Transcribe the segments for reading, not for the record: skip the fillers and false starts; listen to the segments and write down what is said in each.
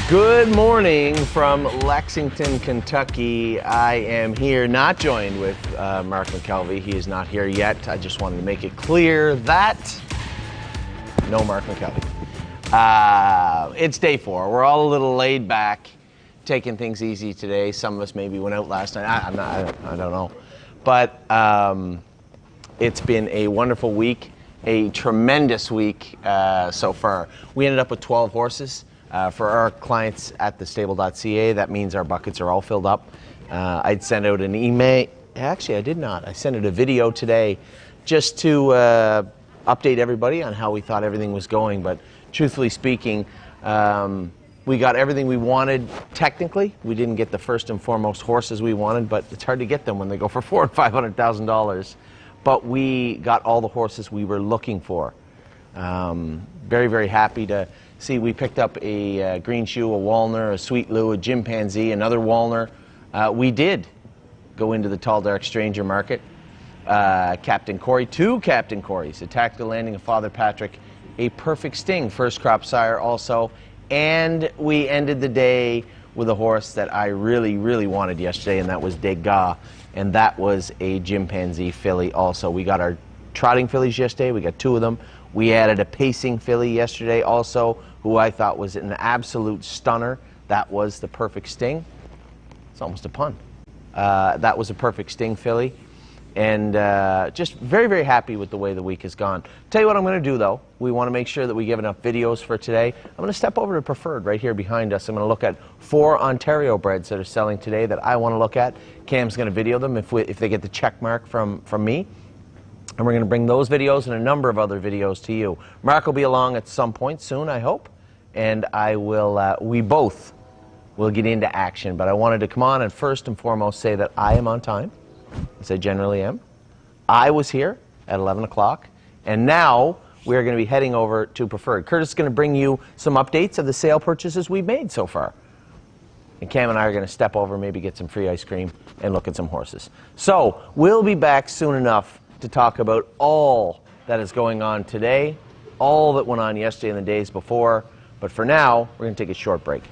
Good morning from Lexington, Kentucky. I am here not joined with Mark McKelvey. He is not here yet. I just wanted to make it clear that no Mark McKelvey. It's day 4. We're all a little laid back, taking things easy today. Some of us maybe went out last night. I don't know. But it's been a wonderful week, a tremendous week so far. We ended up with 12 horses. For our clients at TheStable.ca, that means our buckets are all filled up. I'd send out an email. Actually, I did not. I sent out a video today just to update everybody on how we thought everything was going. But truthfully speaking, we got everything we wanted technically. We didn't get the first and foremost horses we wanted, but it's hard to get them when they go for $400,000 and $500,000. But we got all the horses we were looking for. Very, very happy to see we picked up a green shoe, a Walner, a Sweet Lou, a Chimpanzee, another Walner. We did go into the Tall Dark Stranger market. Captain Corey, 2 Captain Coreys, a Tactical Landing of Father Patrick, a Perfect Sting, first crop sire also. And we ended the day with a horse that I really, really wanted yesterday, and that was Degas. And that was a Chimpanzee filly also. We got our trotting fillies yesterday. We got 2 of them. We added a pacing filly yesterday also, who I thought was an absolute stunner. That was the Perfect Sting. It's almost a pun. That was a Perfect Sting filly. And just very, very happy with the way the week has gone. Tell you what I'm going to do, though. We want to make sure that we give enough videos for today. I'm going to step over to Preferred right here behind us. I'm going to look at 4 Ontario breds that are selling today that I want to look at. Cam's going to video them if they get the check mark from me. And we're going to bring those videos and a number of other videos to you. Mark will be along at some point soon, I hope. And I will, we both will get into action. But I wanted to come on and first and foremost say that I am on time, as I generally am. I was here at 11 o'clock. And now we're going to be heading over to Preferred. Curtis is going to bring you some updates of the sale purchases we've made so far. And Cam and I are going to step over, maybe get some free ice cream and look at some horses. So we'll be back soon enough to talk about all that is going on today, all that went on yesterday and the days before. But for now, we're going to take a short break.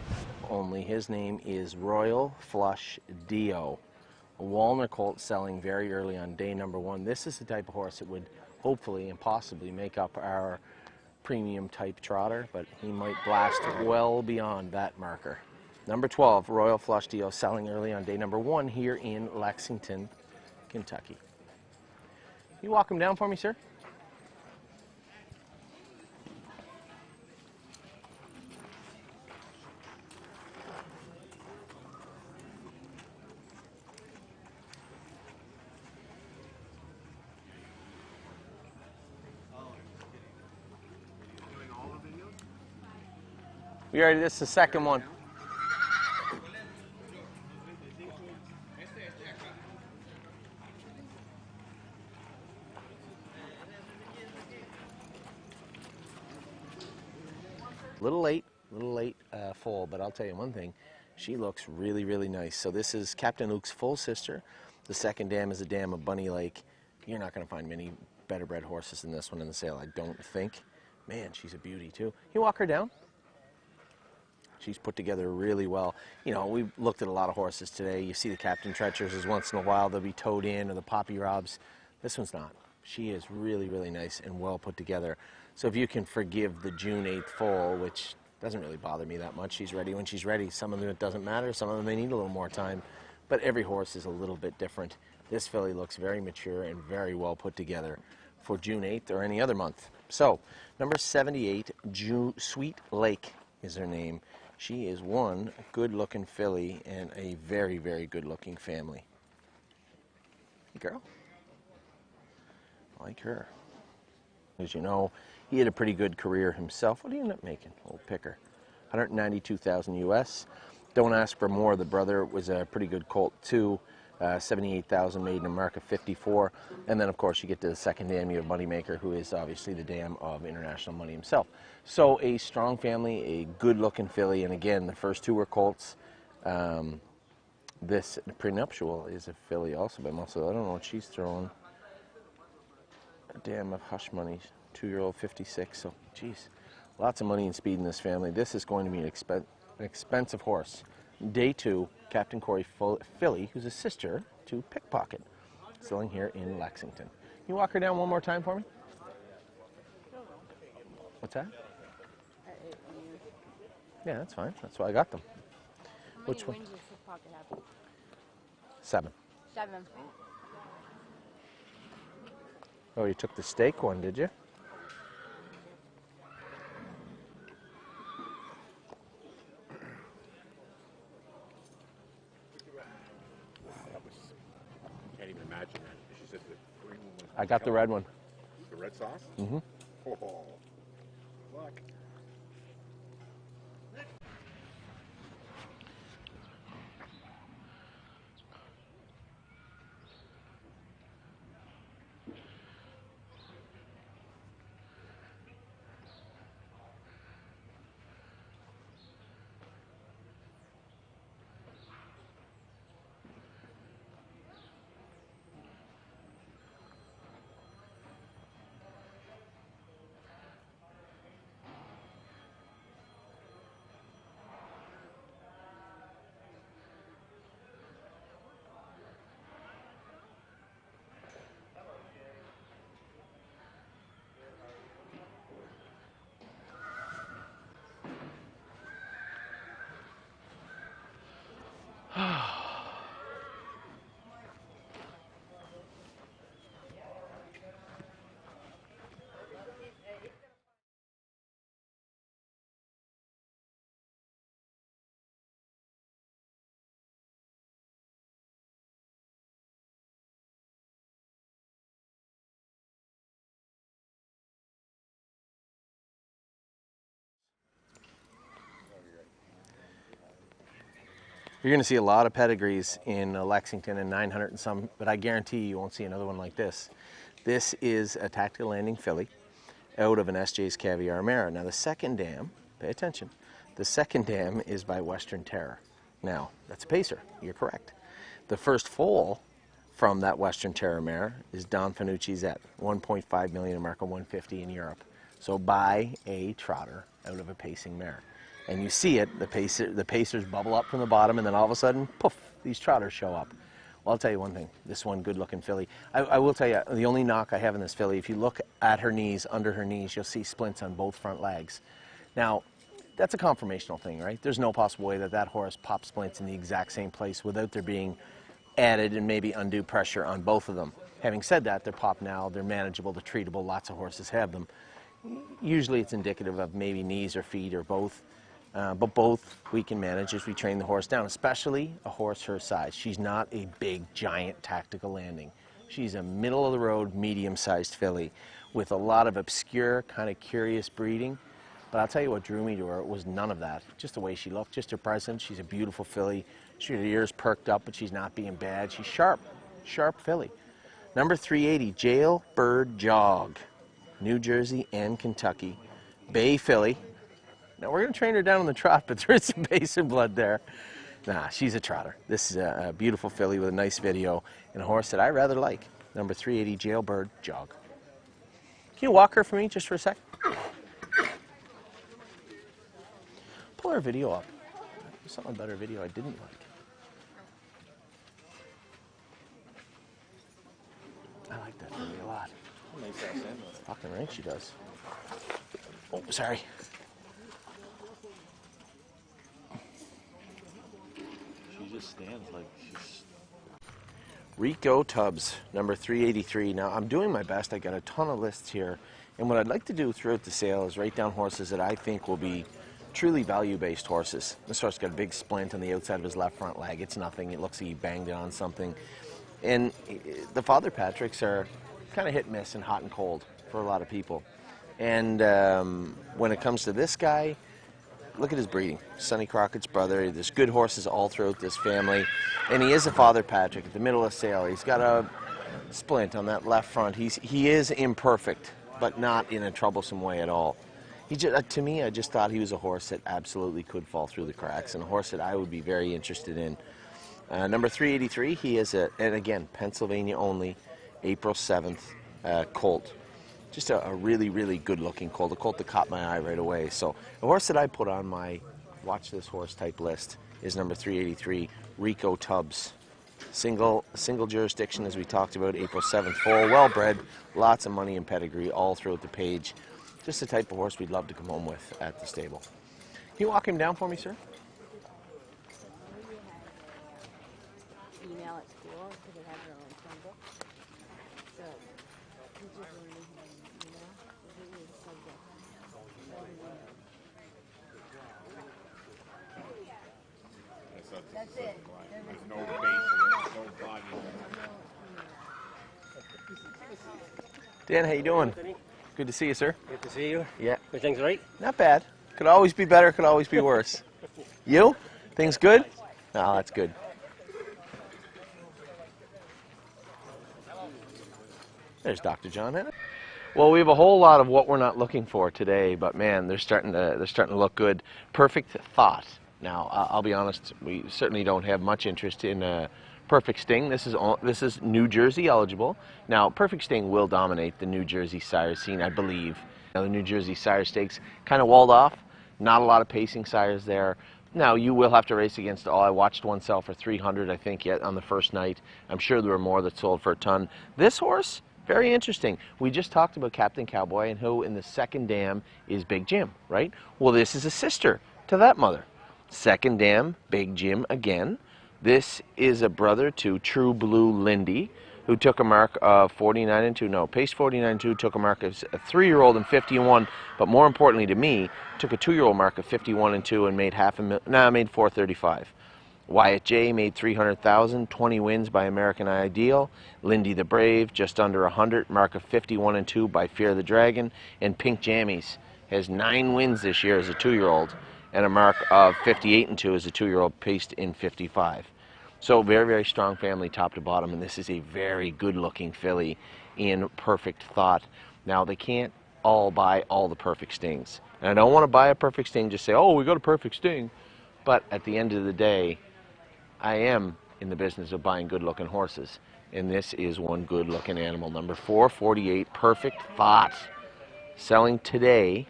Only his name is Royal Flush Dio, a Walner colt selling very early on day number 1. This is the type of horse that would hopefully and possibly make up our premium type trotter, but he might blast well beyond that marker. Number 12, Royal Flush Dio, selling early on day number 1 here in Lexington, Kentucky. You walk him down for me, sir? We already, this is the second one. Little late full, but I'll tell you one thing, she looks really, really nice. So this is Captain Luke's full sister. The second dam is a dam of Bunny Lake. You're not going to find many better bred horses than this one in the sale, I don't think. Man, she's a beauty too. You walk her down? She's put together really well. You know, we've looked at a lot of horses today. You see the Captain Treacherous once in a while, they'll be towed in, or the Poppy Robs. This one's not. She is really, really nice and well put together. So if you can forgive the June 8th foal, which doesn't really bother me that much. She's ready when she's ready. Some of them it doesn't matter. Some of them may need a little more time. But every horse is a little bit different. This filly looks very mature and very well put together for June 8th or any other month. So, number 78, Sweet Lake is her name. She is one good-looking filly and a very, very good-looking family. Hey, girl. I like her. As you know, he had a pretty good career himself. What did he end up making? Old picker. $192,000 US. Don't ask for more. The brother was a pretty good colt too. 78,000 made in America, 54. And then, of course, you get to the second dam. You have Moneymaker, who is obviously the dam of international money himself. So a strong family, a good-looking filly. And again, the first two were colts. This prenuptial is a filly also by muscle. I don't know what she's throwing. A dam of Hush Money, 2-year-old, 56. So, geez, lots of money and speed in this family. This is going to be an expensive horse. Day 2, Captain Corey filly, who's a sister to Pickpocket, selling here in Lexington. Can you walk her down one more time for me? What's that? Yeah, that's fine. That's why I got them. Which one? Wins does Pickpocket have? 7. 7. Oh, you took the steak one, did you? Can't even imagine that. She said the green one was. I got the red one. The red sauce? Mm-hmm. Oh, luck. You're going to see a lot of pedigrees in Lexington and 900 and some, but I guarantee you won't see another one like this. This is a tactical landing filly out of an SJ's Caviar mare. Now the second dam, pay attention, the second dam is by Western Terror. Now, that's a pacer, you're correct. The first foal from that Western Terror mare is Don Fanucci's at 1.5 million in America, 150 in Europe. So buy a trotter out of a pacing mare. And you see it, the pacers bubble up from the bottom, and then all of a sudden, poof, these trotters show up. Well, I'll tell you one thing, this one good-looking filly. I will tell you, the only knock I have in this filly, if you look at her knees, under her knees, you'll see splints on both front legs. Now, that's a conformational thing, right? There's no possible way that that horse pops splints in the exact same place without there being added and maybe undue pressure on both of them. Having said that, they're popped now, they're manageable, they're treatable, lots of horses have them. Usually it's indicative of maybe knees or feet or both. But both we can manage as we train the horse down, especially a horse her size. She's not a big, giant tactical landing. She's a middle-of-the-road, medium-sized filly with a lot of obscure, kind of curious breeding. But I'll tell you what drew me to her was none of that. Just the way she looked, just her presence. She's a beautiful filly. Her ears perked up, but she's not being bad. She's sharp, sharp filly. Number 380, Jailbird Jog, New Jersey and Kentucky. Bay filly. Now, we're going to train her down on the trot, but there is some Basin blood there. Nah, she's a trotter. This is a beautiful filly with a nice video and a horse that I rather like. Number 380, Jailbird Jog. Can you walk her for me just for a sec? Pull her video up. There's something about her video I didn't like. I like that filly a lot. Fucking right she does. Oh, sorry. Just stands like she's... Rico Tubbs, number 383. Now, I'm doing my best. I got a ton of lists here. And what I'd like to do throughout the sale is write down horses that I think will be truly value-based horses. This horse got a big splint on the outside of his left front leg. It's nothing. It looks like he banged it on something. And the Father Patricks are kind of hit and miss and hot and cold for a lot of people. And when it comes to this guy, look at his breeding. Sonny Crockett's brother. There's good horses all throughout this family. And he is a father Patrick at the middle of sale. He's got a splint on that left front. He is imperfect, but not in a troublesome way at all. He just, to me, I just thought he was a horse that absolutely could fall through the cracks, and a horse that I would be very interested in. Number 383, he is and again, Pennsylvania only, April 7th, colt. Just a really, really good-looking colt, a colt that caught my eye right away. So the horse that I put on my watch this horse type list is number 383, Rico Tubbs. Single jurisdiction, as we talked about, April 7th, foal, well-bred, lots of money and pedigree all throughout the page. Just the type of horse we'd love to come home with at the stable. Can you walk him down for me, sir? Email at school because it has their own phone book. So teachers will leave an email. Give you the subject. That's it. There's no base, no body. Dan, how you doing? Good to see you, sir. Good to see you. Yeah. Everything's right? Not bad. Could always be better, could always be worse. You? Things good? No, that's good. There's Dr. John Henry. Well, we have a whole lot of what we're not looking for today, but man, they're starting to look good. Perfect Thought. Now, I'll be honest, we certainly don't have much interest in Perfect Sting. This is New Jersey eligible. Now, Perfect Sting will dominate the New Jersey sire scene, I believe. Now, the New Jersey Sire Stakes kind of walled off. Not a lot of pacing sires there. Now, you will have to race against all. I watched one sell for 300, I think, yet on the first night. I'm sure there were more that sold for a ton. This horse, very interesting. We just talked about Captain Cowboy and who in the second dam is Big Jim, right? Well, this is a sister to that mother. Second dam, Big Jim again. This is a brother to True Blue Lindy, who took a mark of 49-2. No, paced 49-2, took a mark of a 3-year-old in 51, but more importantly to me, took a 2-year-old mark of 51-2 and made made 435. Wyatt J made 300,000, 20 wins by American Ideal. Lindy the Brave, just under 100, mark of 51-2 by Fear the Dragon. And Pink Jammies has 9 wins this year as a 2-year-old and a mark of 58-2 as a 2-year-old, paced in 55. So very, very strong family top to bottom, and this is a very good-looking filly in Perfect Thought. Now, they can't all buy all the Perfect Stings. And I don't want to buy a Perfect Sting, just say, oh, we got a Perfect Sting. But at the end of the day, I am in the business of buying good-looking horses, and this is one good-looking animal. Number 448, Perfect Thought, selling today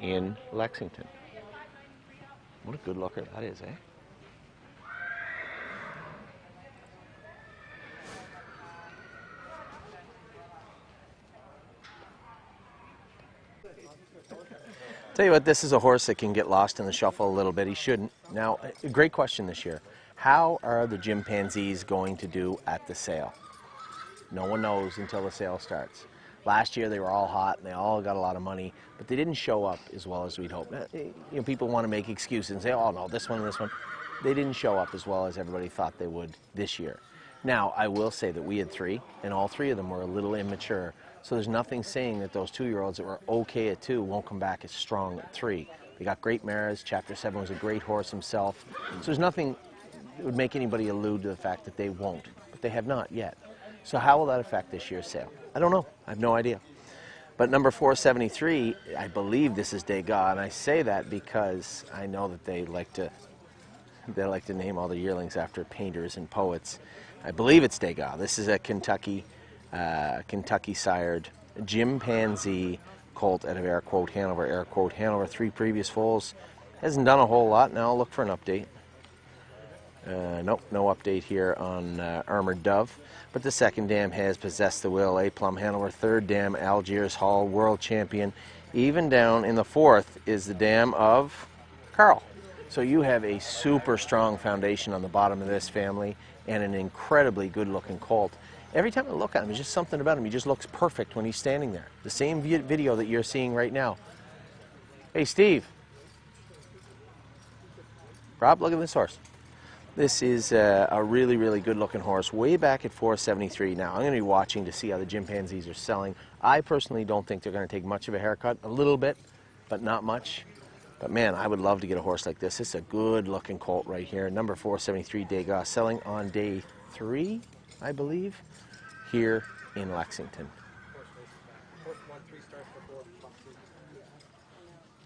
in Lexington. What a good looker that is, eh? Tell you what, this is a horse that can get lost in the shuffle a little bit. He shouldn't. Now, a great question this year. How are the chimpanzees going to do at the sale? No one knows until the sale starts. Last year they were all hot and they all got a lot of money, but they didn't show up as well as we'd hoped. You know, people want to make excuses and say, oh no, this one and this one. They didn't show up as well as everybody thought they would this year. Now, I will say that we had 3, and all 3 of them were a little immature. So there's nothing saying that those 2-year-olds that were okay at 2 won't come back as strong at 3. They got great mares. Chapter 7 was a great horse himself. So there's nothing that would make anybody allude to the fact that they won't, but they have not yet. So how will that affect this year's sale? I don't know. I have no idea. But number 473, I believe this is Degas, and I say that because I know that they like to name all the yearlings after painters and poets. I believe it's Degas. This is a Kentucky sired chimpanzee colt out of air quote Hanover. 3 previous foals. Hasn't done a whole lot. Now I'll look for an update. Nope, no update here on Armored Dove. But the second dam has Possessed the Will, A Plum Hanover. Third dam, Algiers Hall, world champion. Even down in the 4th is the dam of Carl. So you have a super strong foundation on the bottom of this family and an incredibly good-looking colt. Every time I look at him, there's just something about him. He just looks perfect when he's standing there. The same video that you're seeing right now. Hey, Steve. Rob, look at this horse. This is a really, really good-looking horse, way back at 473. Now, I'm going to be watching to see how the chimpanzees are selling. I personally don't think they're going to take much of a haircut. A little bit, but not much. But man, I would love to get a horse like this. This is a good looking colt right here. Number 473 Degas, selling on day 3, I believe, here in Lexington.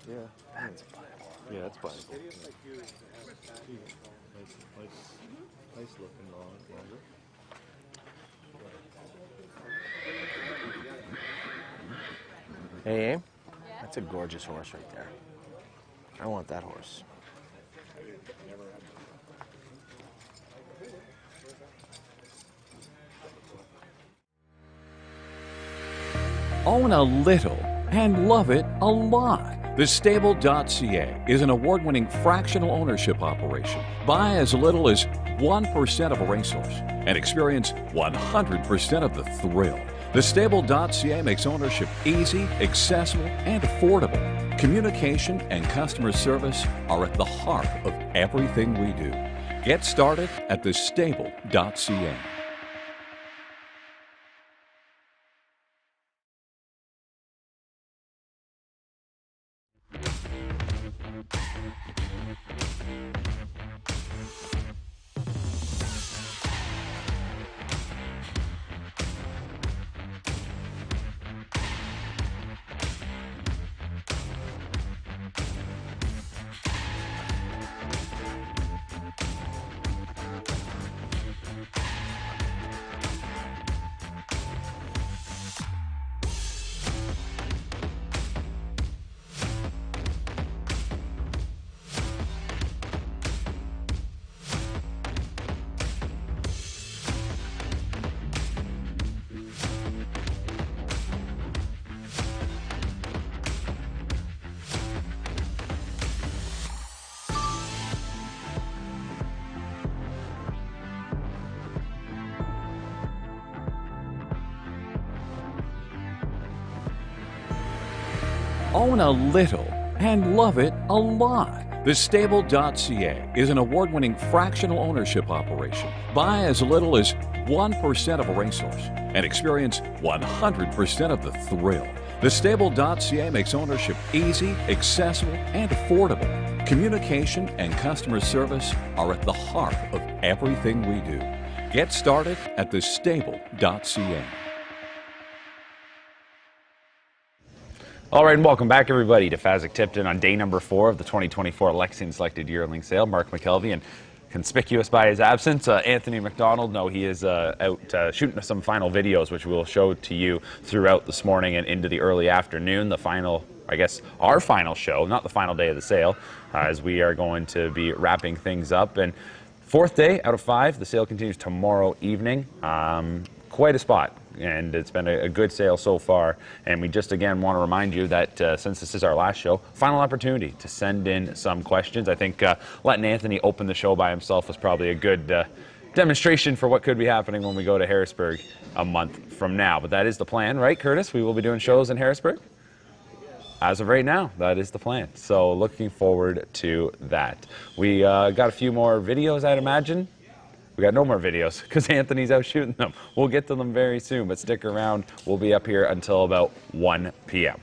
Yeah. That's a fine horse. Yeah, that's fine. Nice looking longer. Hey, Aim? That's a gorgeous horse right there. I want that horse. Own a little and love it a lot. TheStable.ca is an award-winning fractional ownership operation. Buy as little as 1% of a racehorse and experience 100% of the thrill. TheStable.ca makes ownership easy, accessible, and affordable. Communication and customer service are at the heart of everything we do. Get started at TheStable.ca. Own a little and love it a lot. TheStable.ca is an award-winning fractional ownership operation. Buy as little as 1% of a racehorse and experience 100% of the thrill. TheStable.ca makes ownership easy, accessible, and affordable. Communication and customer service are at the heart of everything we do. Get started at TheStable.ca. All right, and welcome back, everybody, to Fasig-Tipton on day number 4 of the 2024 Lexington Selected Yearling Sale. Mark McKelvey, and conspicuous by his absence, Anthony McDonald. No, he is out shooting some final videos, which we'll show to you throughout this morning and into the early afternoon. The final, I guess, our final show, not the final day of the sale, as we are going to be wrapping things up. And 4th day out of 5, the sale continues tomorrow evening. Quite a spot, and it's been a good sale so far. And we just again want to remind you that since this is our last show, final opportunity to send in some questions. I think letting Anthony open the show by himself was probably a good demonstration for what could be happening when we go to Harrisburg a month from now. But that is the plan, right, Curtis? We will be doing shows in Harrisburg? As of right now, that is the plan. So looking forward to that. We got a few more videos, I'd imagine. We got no more videos because Anthony's out shooting them. We'll get to them very soon, but stick around. We'll be up here until about 1 p.m.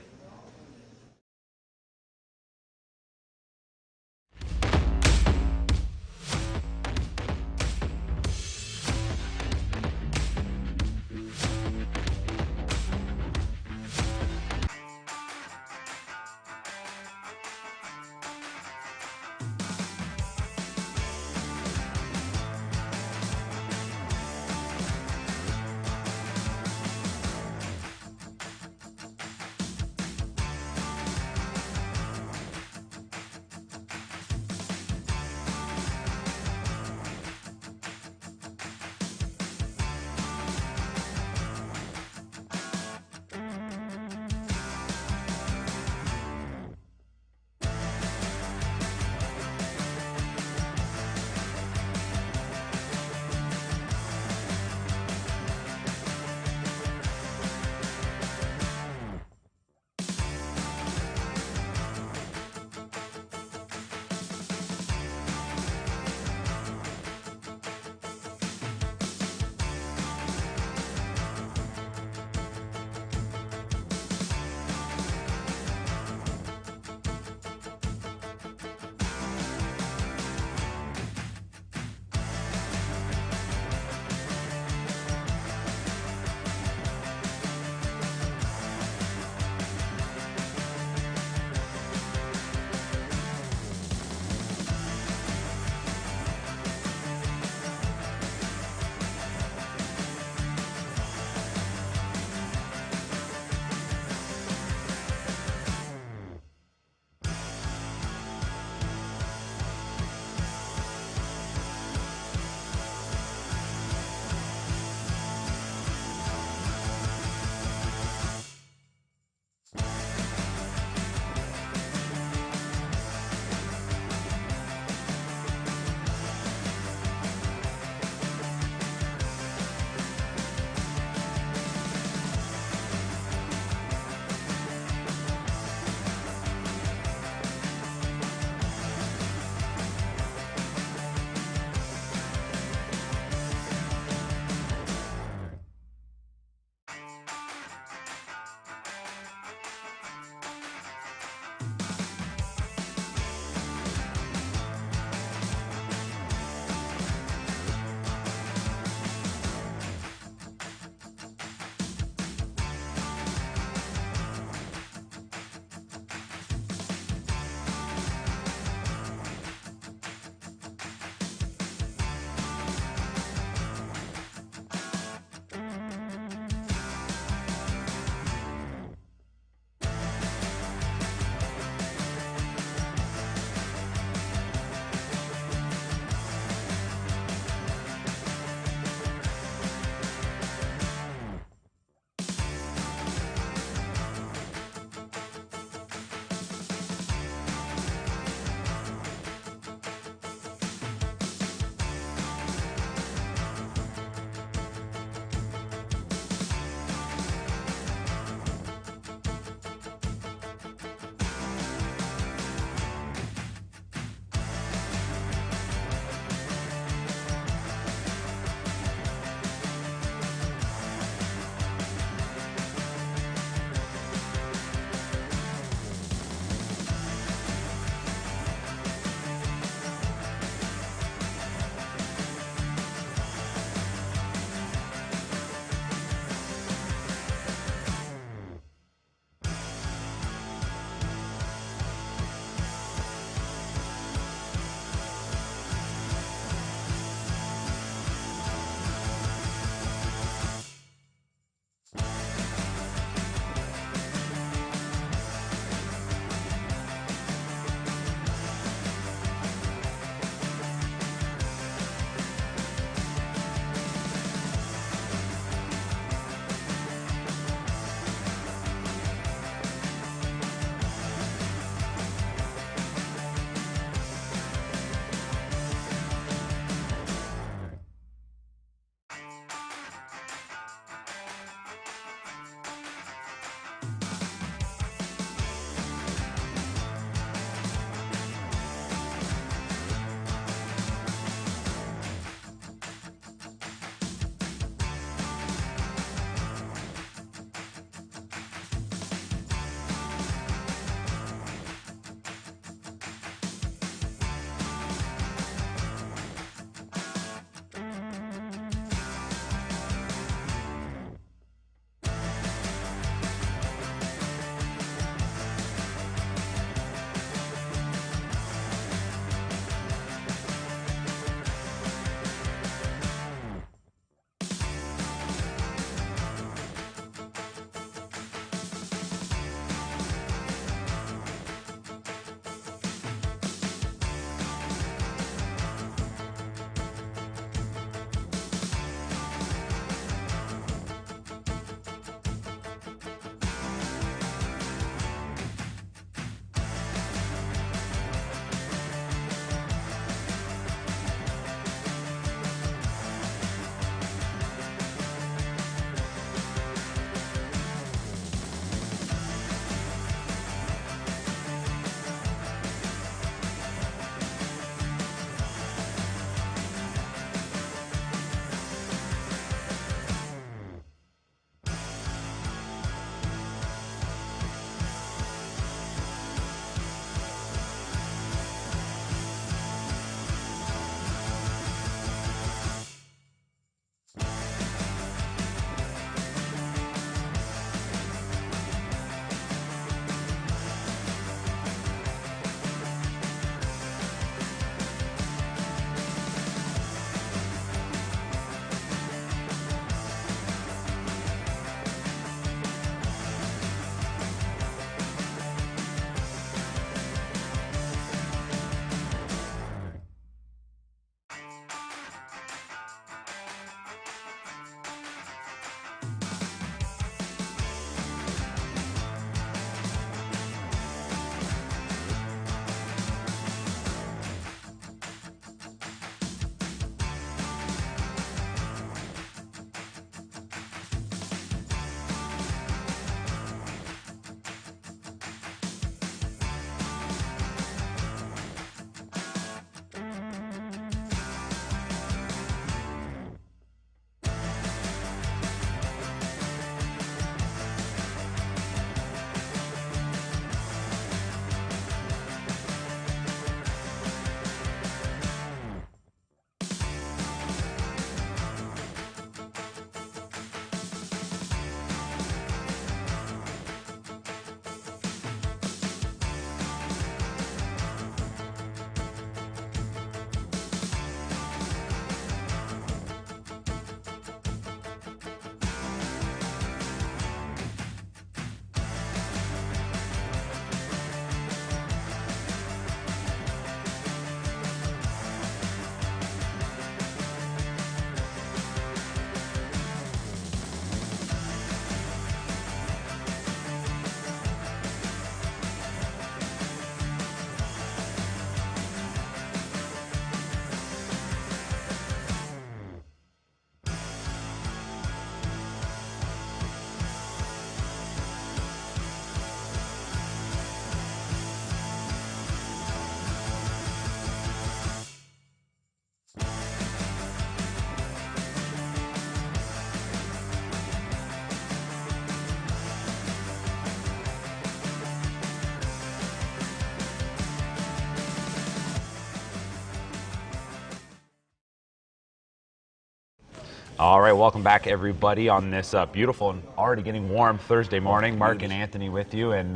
All right, welcome back, everybody, on this beautiful and already getting warm Thursday morning. Mark and Anthony with you, and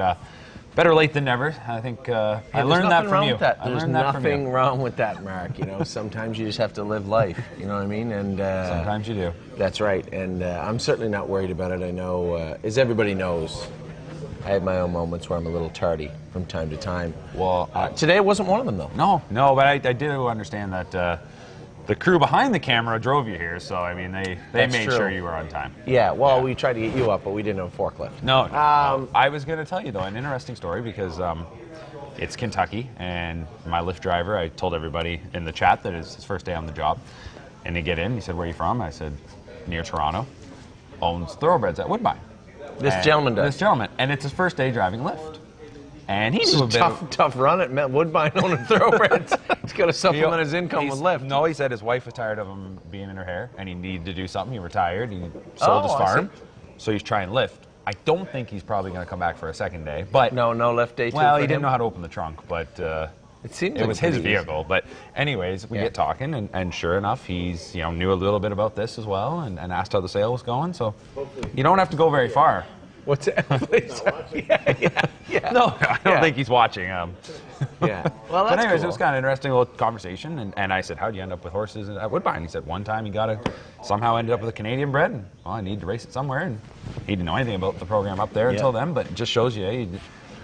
better late than never. I think I learned that from you. There's nothing wrong with that, Mark. You know, sometimes you just have to live life. You know what I mean? And sometimes you do. That's right. And I'm certainly not worried about it. I know, as everybody knows, I have my own moments where I'm a little tardy from time to time. Well, today wasn't one of them, though. No, but I do understand that. The crew behind the camera drove you here, so I mean they made sure you were on time. Yeah, well, we tried to get you up, but we didn't have a forklift. No, I was going to tell you though an interesting story because it's Kentucky, and my Lyft driver, I told everybody in the chat that it's his first day on the job, and to get in, he said, "Where are you from?" I said, "Near Toronto." Owns thoroughbreds at Woodbine. This gentleman does. This gentleman, and it's his first day driving Lyft. And he's a tough run at Woodbine owning thoroughbreds. He's got to supplement his income with Lyft. No, he said his wife was tired of him being in her hair, and he needed to do something. He retired. He sold his farm, so he's trying Lyft. I don't think he's probably going to come back for a second day. But no Lyft day. Well, he didn't know how to open the trunk, but it was his vehicle. But anyways, we get talking, and sure enough, he's knew a little bit about this as well, and asked how the sale was going. So you don't have to go very far. What's that? Yeah. No, I don't think he's watching. Yeah. Well, that's but anyways, cool. It was kind of an interesting little conversation, and I said, "How'd you end up with horses at Woodbine?" He said, "One time he somehow ended up with a Canadian bred, and I need to race it somewhere." And he didn't know anything about the program up there until then, but it just shows you,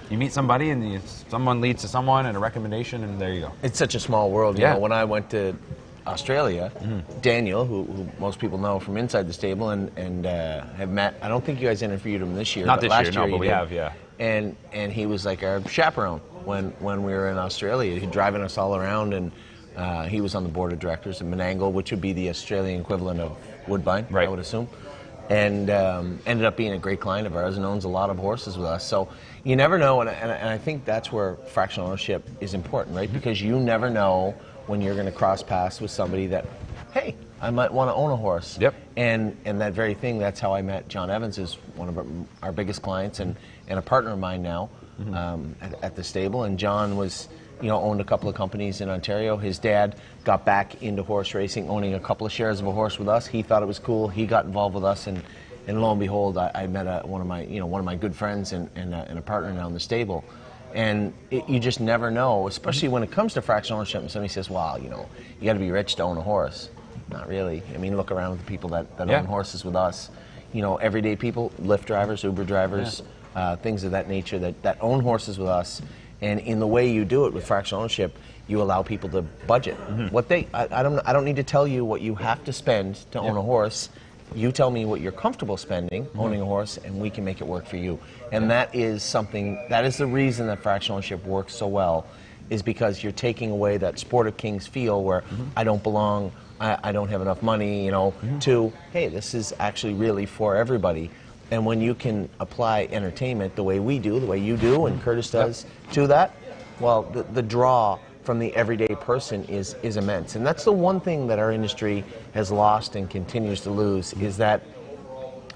you meet somebody, and someone leads to someone, and a recommendation, and there you go. It's such a small world. You know, when I went to Australia, Daniel, who most people know from inside the stable and have met. I don't think you guys interviewed him this year. Not this last year, no, but we have, yeah. And he was like our chaperone when we were in Australia. He'd driving us all around, and he was on the board of directors at Menangle, which would be the Australian equivalent of Woodbine, I would assume. And ended up being a great client of ours and owns a lot of horses with us. So you never know, and I think that's where fractional ownership is important, right? Because you never know when you're going to cross paths with somebody that, hey, I might want to own a horse. Yep. And that very thing, that's how I met John Evans, is one of our biggest clients and a partner of mine now at the stable. And John was, owned a couple of companies in Ontario. His dad got back into horse racing, owning a couple of shares of a horse with us. He thought it was cool. He got involved with us, and lo and behold, I met one of my good friends and a partner now in the stable. And you just never know, especially when it comes to fractional ownership, and somebody says, "Wow, you got to be rich to own a horse." Not really. I mean, look around at the people that own horses with us. Everyday people, Lyft drivers, Uber drivers, things of that nature that own horses with us. And in the way you do it with fractional ownership, you allow people to budget. I don't need to tell you what you have to spend to own a horse. You tell me what you're comfortable spending owning a horse, and we can make it work for you. And that is the reason that fractional ownership works so well, is because you're taking away that Sport of Kings feel where I don't belong, I don't have enough money, to, hey, this is actually really for everybody. And when you can apply entertainment the way we do, the way you do, and Curtis does to that, well, the draw from the everyday person is immense. And that's the one thing that our industry has lost and continues to lose, is that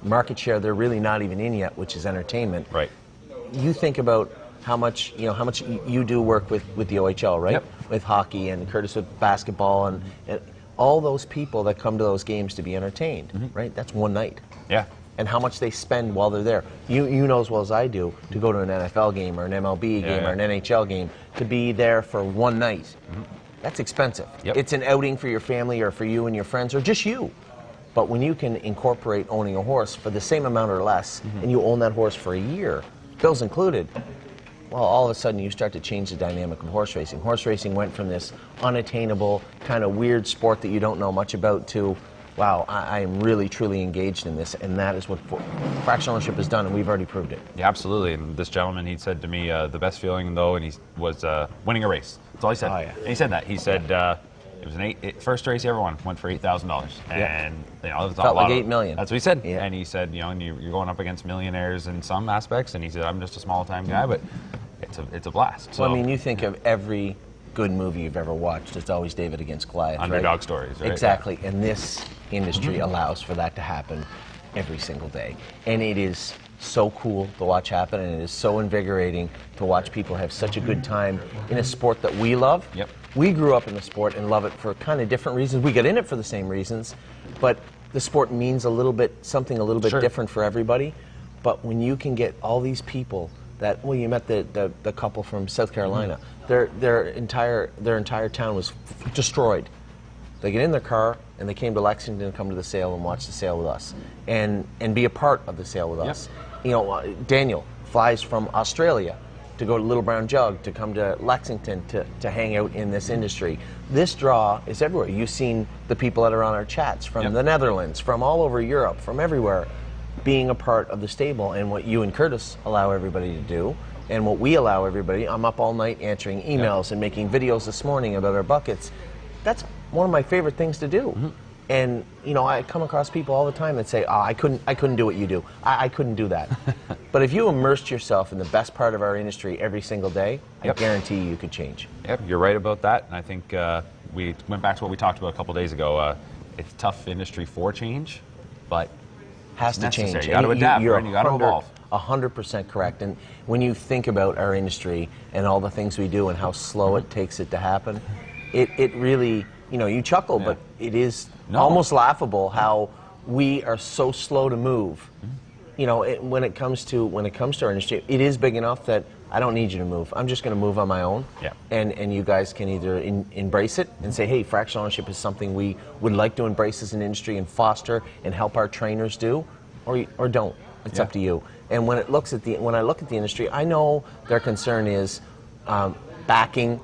market share they're really not even in yet, which is entertainment. Right. You think about how much you do work with the OHL, right? Yep. With hockey, and Curtis with basketball, and all those people that come to those games to be entertained, right? That's one night. Yeah. And how much they spend while they're there. You know as well as I do, to go to an NFL game or an MLB game or an NHL game, to be there for one night. That's expensive. Yep. It's an outing for your family or for you and your friends or just you. But when you can incorporate owning a horse for the same amount or less, and you own that horse for a year, bills included, well, all of a sudden you start to change the dynamic of horse racing. Horse racing went from this unattainable, kind of weird sport that you don't know much about to, wow, I am really, truly engaged in this, and that is what fractional ownership has done, and we've already proved it. Yeah, absolutely. And this gentleman, he said to me, the best feeling, though, and he was winning a race. That's all he said. Oh, yeah. And he said that. He said it was first race he ever won, went for $8,000. And, it's felt like $8 million. That's what he said. Yeah. And he said, and you're going up against millionaires in some aspects, and he said, I'm just a small-time guy, but it's a blast. So, well, I mean, you think of every good movie you've ever watched, it's always David against Goliath, underdog stories, right? Exactly. And this industry allows for that to happen every single day. And it is so cool to watch happen, and it is so invigorating to watch people have such a good time in a sport that we love. Yep. We grew up in the sport and love it for kind of different reasons. We got in it for the same reasons, but the sport means something a little bit different for everybody. But when you can get all these people that, well, you met the couple from South Carolina, their entire town was destroyed. They get in their car and they came to Lexington to come to the sale and watch the sale with us and be a part of the sale with us. You know, Daniel flies from Australia to go to Little Brown Jug, to come to Lexington to hang out in this industry. This draw is everywhere. You've seen the people that are on our chats from the Netherlands, from all over Europe, from everywhere, being a part of the stable. And what you and Curtis allow everybody to do, and what we allow everybody, I'm up all night answering emails and making videos this morning about our buckets. That's one of my favorite things to do. And you know, I come across people all the time that say, "Oh, I couldn't do what you do. I couldn't do that." But if you immersed yourself in the best part of our industry every single day, I guarantee you could change. Yep, you're right about that. And I think we went back to what we talked about a couple days ago. It's a tough industry for change, but has to necessary. change. You got to adapt, you're right? You got to evolve. 100% correct. And when you think about our industry and all the things we do and how slow it takes it to happen, it really, you know, you chuckle, but it is almost laughable how we are so slow to move. You know, when it comes to our industry, it is big enough that I don't need you to move. I'm just going to move on my own. And you guys can either embrace it and say, hey, fractional ownership is something we would like to embrace as an industry and foster and help our trainers do, or don't. It's up to you. And when I look at the industry, I know their concern is backing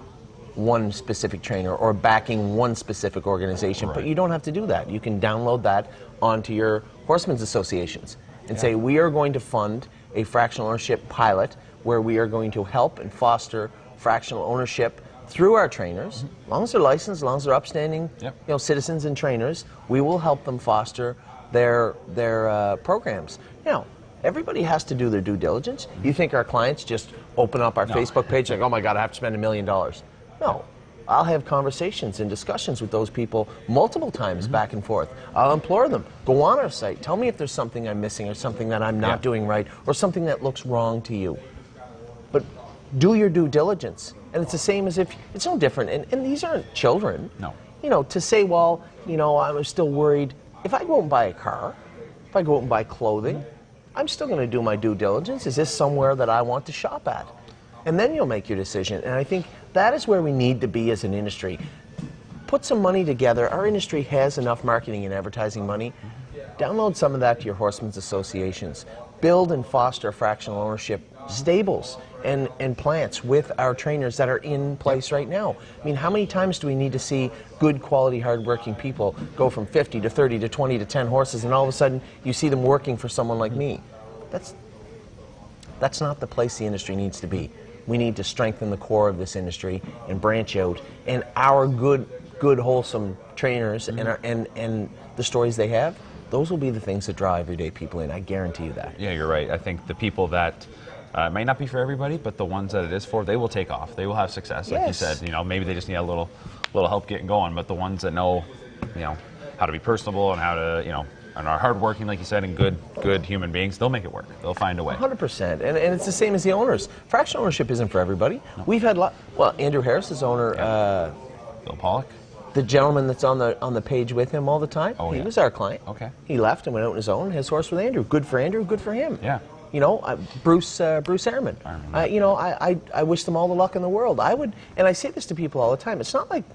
one specific trainer or backing one specific organization, but you don't have to do that. You can download that onto your horsemen's associations and say, we are going to fund a fractional ownership pilot where we are going to help and foster fractional ownership through our trainers. As long as they're licensed, as long as they're upstanding, you know, citizens and trainers, we will help them foster their programs. Now, everybody has to do their due diligence. You think our clients just open up our Facebook page and like, oh my God, I have to spend $1 million. No, I'll have conversations and discussions with those people multiple times back and forth. I'll implore them, go on our site, tell me if there's something I'm missing or something that I'm not doing right or something that looks wrong to you. But do your due diligence. And it's the same as if, it's no different. And these aren't children. No. You know, to say, well, you know, I'm still worried. If I go out and buy a car, if I go out and buy clothing, I'm still going to do my due diligence. Is this somewhere that I want to shop at? And then you'll make your decision. And I think that is where we need to be as an industry. Put some money together. Our industry has enough marketing and advertising money. Download some of that to your horsemen's associations. Build and foster fractional ownership stables and plants with our trainers that are in place right now. I mean, how many times do we need to see good quality, hardworking people go from 50 to 30 to 20 to 10 horses and all of a sudden you see them working for someone like me? That's not the place the industry needs to be. We need to strengthen the core of this industry and branch out. And our good wholesome trainers and the stories they have, those will be the things that draw everyday people in. I guarantee you that. Yeah, you're right. I think the people that may not be for everybody, but the ones that it is for, they will take off. They will have success, like you said. You know, maybe they just need a little help getting going. But the ones that know, you know, how to be personable and how to, you know, and are hardworking, like you said, and good human beings, they'll make it work. They'll find a way. 100%. And it's the same as the owners. Fractional ownership isn't for everybody. No. We've had well, Andrew Harris is owner. Bill Pollock. The gentleman that's on the page with him all the time. Oh, he was our client. Okay. He left and went out on his own. His horse with Andrew. Good for Andrew. Good for him. Yeah. You know, Bruce Ehrman. You know, I wish them all the luck in the world. I would, and I say this to people all the time. It's not like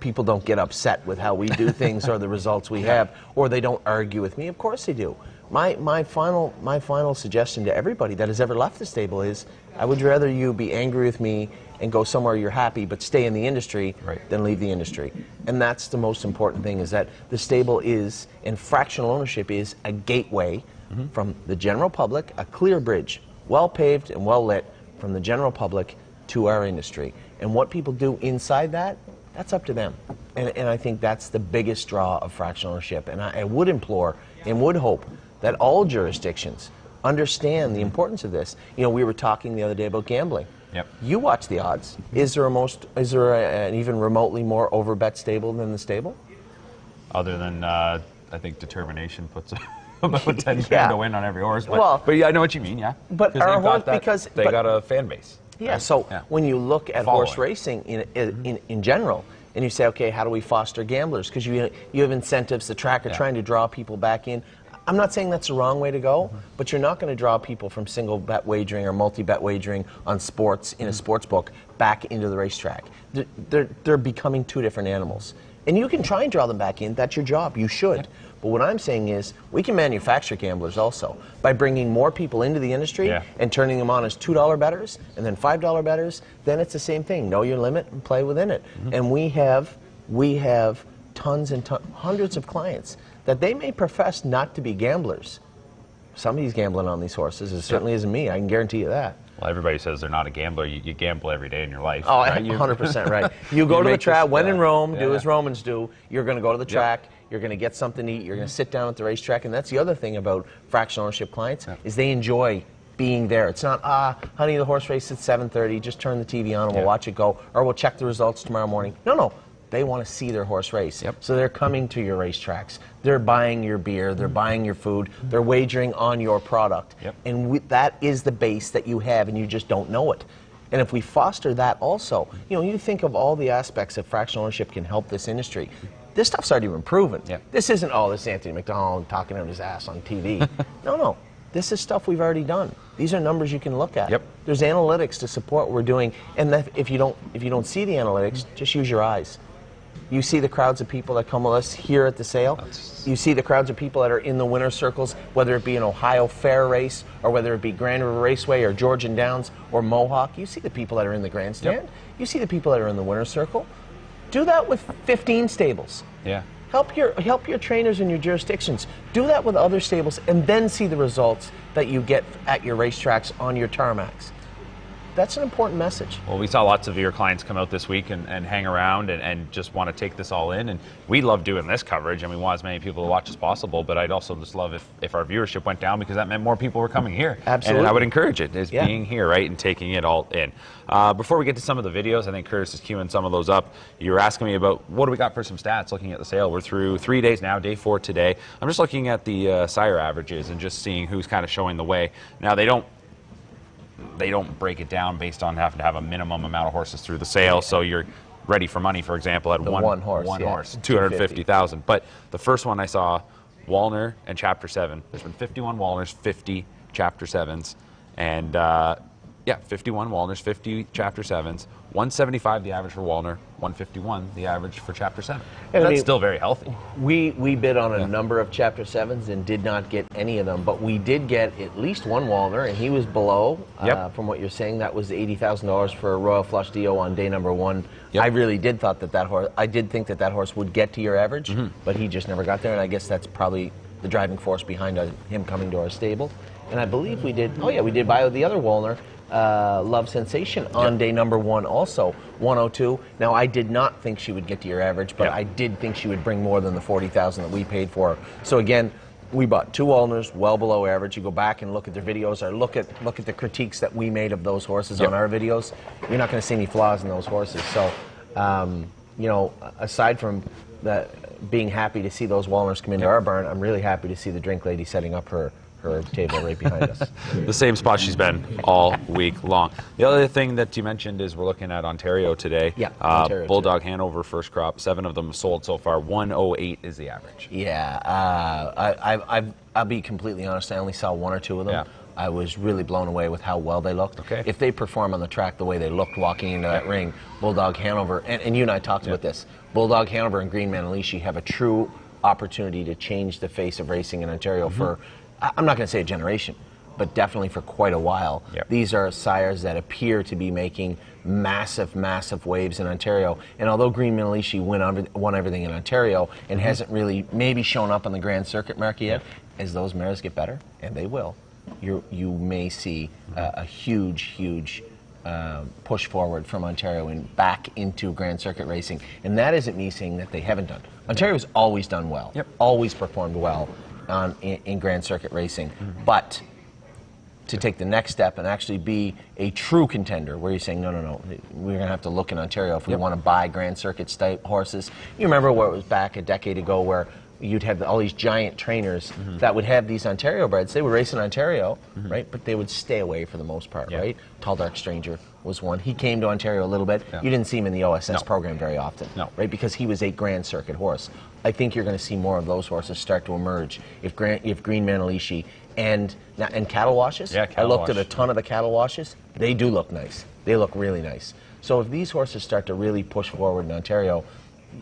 people don't get upset with how we do things or the results we have, or they don't argue with me. Of course they do. My final suggestion to everybody that has ever left the stable is, I would rather you be angry with me and go somewhere you're happy but stay in the industry than leave the industry. And that's the most important thing, is that the stable is, and fractional ownership is, a gateway from the general public, a clear bridge, well paved and well lit, from the general public to our industry. And what people do inside that, that's up to them. And I think that's the biggest draw of fractional ownership. And I would implore and would hope that all jurisdictions understand the importance of this. You know, we were talking the other day about gambling. Yep. You watch the odds. Is there an even remotely more overbet stable than the stable? Other than, I think determination puts about 10 grand to win on every horse. But, but yeah, I know what you mean, yeah. But our horse, they got a fan base. Yeah, so when you look at horse racing in general, and you say, okay, how do we foster gamblers? Because you have incentives. The track are trying to draw people back in. I'm not saying that's the wrong way to go, but you're not going to draw people from single bet wagering or multi-bet wagering on sports in a sports book back into the racetrack. They're becoming two different animals. And you can try and draw them back in. That's your job. You should. But what I'm saying is we can manufacture gamblers also by bringing more people into the industry and turning them on as $2 bettors and then $5 bettors. Then it's the same thing. Know your limit and play within it. And we have tons and hundreds of clients that they may profess not to be gamblers. Somebody's gambling on these horses. It certainly isn't me. I can guarantee you that. Well, everybody says they're not a gambler. You gamble every day in your life. Oh, right? 100% right. You go to the track, when in Rome, do as Romans do. You're going to go to the track, you're going to get something to eat, you're going to sit down at the racetrack, and that's the other thing about fractional ownership clients, is they enjoy being there. It's not, honey, the horse race at 7:30, just turn the TV on and we'll watch it go, or we'll check the results tomorrow morning. No. They want to see their horse race. So they're coming to your racetracks. They're buying your beer. They're buying your food. They're wagering on your product. And that is the base that you have, and you just don't know it. And if we foster that also, you think of all the aspects that fractional ownership can help this industry. This stuff's already been proven. This isn't, this is Anthony McDonald talking out his ass on TV. No. This is stuff we've already done. These are numbers you can look at. There's analytics to support what we're doing. And if you don't see the analytics, just use your eyes. You see the crowds of people that come with us here at the sale. You see the crowds of people that are in the winner's circles, whether it be an Ohio Fair race or whether it be Grand River Raceway or Georgian Downs or Mohawk. You see the people that are in the grandstand. You see the people that are in the winner's circle. Do that with 15 stables. Help your trainers in your jurisdictions. Do that with other stables and then see the results that you get at your racetracks on your tarmacs. That's an important message. Well, we saw lots of your clients come out this week and hang around and just want to take this all in. And we love doing this coverage, and we want as many people to watch as possible. But I'd also just love if our viewership went down, because that meant more people were coming here. Absolutely. And I would encourage it, is being here, right, and taking it all in. Before we get to some of the videos, I think Curtis is queuing some of those up. You were asking me about what do we got for some stats looking at the sale. We're through 3 days now, day 4 today. I'm just looking at the sire averages and just seeing who's kind of showing the way. Now, they don't break it down based on having to have a minimum amount of horses through the sale. So you're Ready for Money, for example, at one horse, 250,000. But the first one I saw, Walner and Chapter 7. There's been 51 Walners, 50 Chapter 7s, and 51 Walners, 50 Chapter 7s. 175 the average for Walner, 151 the average for Chapter 7. And that's still very healthy. We bid on a number of Chapter 7s and did not get any of them, but we did get at least one Walner, and he was below. From what you're saying, that was $80,000 for a Royal Flush Dio on day number 1. I really did think that horse would get to your average, but he just never got there, and I guess that's probably the driving force behind him coming to our stable. And I believe we did, we did buy the other Walner, Love Sensation, on day number 1 also, 102. Now, I did not think she would get to your average, but I did think she would bring more than the $40,000 that we paid for her. So again, we bought 2 Walners, well below average. You go back and look at their videos, or look at the critiques that we made of those horses on our videos. You're not going to see any flaws in those horses. So, aside from that, being happy to see those Walners come into our barn, I'm really happy to see the drink lady setting up her table right behind us. The same spot she's been all week long. The other thing that you mentioned is we're looking at Ontario today. Ontario Bulldog today. Hanover first crop, 7 of them sold so far. 108 is the average. I'll be completely honest. I only saw 1 or 2 of them. I was really blown away with how well they looked. If they perform on the track the way they looked walking into that ring, Bulldog Hanover, and you and I talked about this, Bulldog Hanover and Green Manalishi have a true opportunity to change the face of racing in Ontario for, I'm not going to say a generation, but definitely for quite a while. These are sires that appear to be making massive, massive waves in Ontario. And although Green Manalishi won everything in Ontario and hasn't really maybe shown up on the Grand Circuit market yet, as those mares get better, and they will, you may see a huge push forward from Ontario and back into Grand Circuit racing. And that isn't me saying that they haven't done. Ontario's always done well, always performed well in Grand Circuit racing. But to take the next step and actually be a true contender, where you're saying, no, we're going to have to look in Ontario if we want to buy Grand Circuit type horses. You remember where it was back a decade ago where you'd have all these giant trainers that would have these Ontario breds. They would race in Ontario, right? But they would stay away for the most part, right? Tall Dark Stranger was one. He came to Ontario a little bit. You didn't see him in the OSS program very often, right? Because he was a Grand Circuit horse. I think you're going to see more of those horses start to emerge if Green Manalishi and cattle washes. I looked at a ton of the cattle washes. They do look nice. They look really nice. So if these horses start to really push forward in Ontario,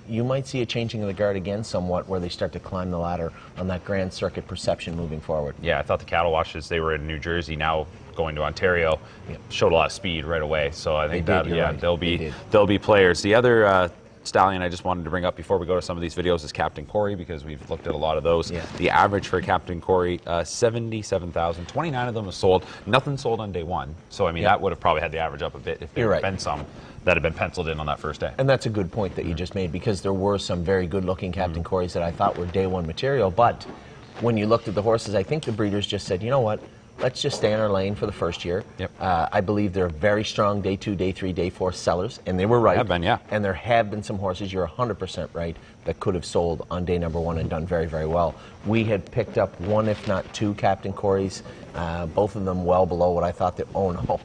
you might see a changing of the guard again somewhat, where they start to climb the ladder on that Grand Circuit perception moving forward. Yeah, I thought the cattle washes, they were in New Jersey, now going to Ontario, showed a lot of speed right away. So I think they'll be players. The other stallion I just wanted to bring up before we go to some of these videos is Captain Corey, because we've looked at a lot of those. The average for Captain Corey, 77,000. 29 of them have sold. Nothing sold on day one. So I mean, that would have probably had the average up a bit if there had been some that had been penciled in on that first day. And that's a good point that you just made, because there were some very good-looking Captain Corys that I thought were day one material. But when you looked at the horses, I think the breeders just said, you know what? Let's just stay in our lane for the first year. I believe they're very strong day 2, day 3, day 4 sellers, and they were right. Have been, And there have been some horses, you're 100% right, that could have sold on day number 1 and done very, very well. We had picked up 1, if not 2 Captain Corys, both of them well below what I thought that, oh no.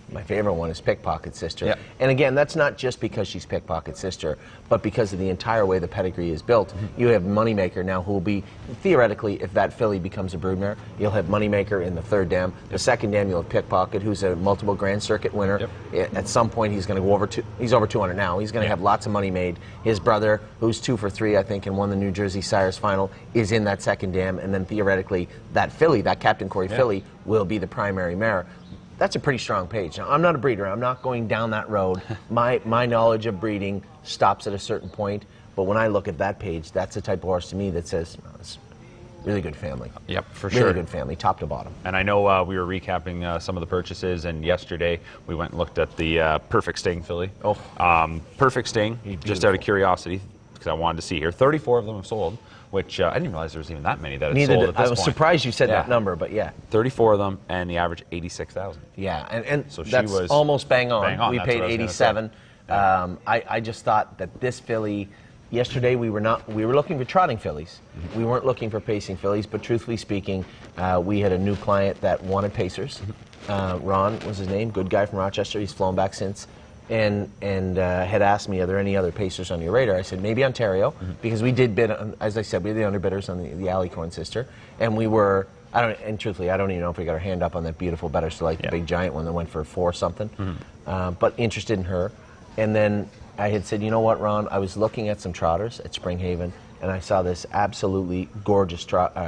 My favorite one is Pickpocket's sister. And again, that's not just because she's Pickpocket's sister, but because of the entire way the pedigree is built. You have Moneymaker now, who will be, theoretically, if that filly becomes a broodmare, you'll have Moneymaker in the 3rd dam. The 2nd dam, you'll have Pickpocket, who's a multiple Grand Circuit winner. At some point, he's going to go over he's over 200 now. He's going to have lots of money made. His brother, who's 2 for 3, I think, and won the New Jersey Sires final, is in that 2nd dam. And then theoretically, that filly, that Captain Corey filly, will be the primary mare. That's a pretty strong page. Now, I'm not a breeder. I'm not going down that road. My knowledge of breeding stops at a certain point. But when I look at that page, that's the type of horse to me that says, oh, it's really good family. For sure. Really good family, top to bottom. And I know we were recapping some of the purchases, and yesterday we went and looked at the Perfect Sting filly. Perfect Sting, just out of curiosity, because I wanted to see here. 34 of them have sold, which I didn't realize there was even that many that had sold at this point. I was surprised you said that number, but 34 of them, and the average 86,000. And so that's she was almost bang on. We paid 87. I just thought that this filly, yesterday we were looking for trotting fillies. We weren't looking for pacing fillies, but truthfully speaking, we had a new client that wanted pacers. Ron was his name, good guy from Rochester. He's flown back since. And had asked me, are there any other pacers on your radar? I said, maybe Ontario, because we did bid, as I said, we were the underbidders on the Alicorn sister, and we were, truthfully, I don't even know if we got our hand up on that beautiful Better Still Like, the big giant one that went for 4 something, but interested in her. And then I had said, you know what, Ron, I was looking at some trotters at Springhaven, and I saw this absolutely gorgeous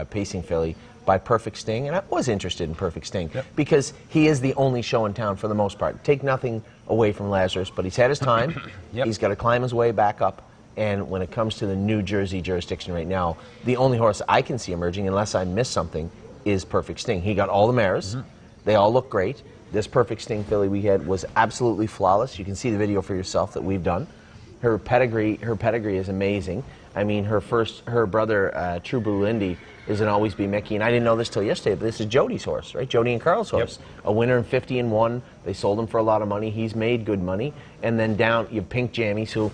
pacing filly by Perfect Sting, and I was interested in Perfect Sting because he is the only show in town for the most part. Take nothing away from Lazarus, but he's had his time. He's got to climb his way back up, and when it comes to the New Jersey jurisdiction right now, the only horse I can see emerging, unless I miss something, is Perfect Sting. He got all the mares. They all look great. This Perfect Sting filly we had was absolutely flawless. You can see the video for yourself that we've done. Her pedigree is amazing. I mean, her brother, True Blue Lindy, is an Always Be Mickey, and I didn't know this till yesterday, but this is Jody's horse, right? Jody and Carl's horse. A winner in 50 and 1. They sold him for a lot of money. He's made good money. And then down, you have Pink Jammies, who,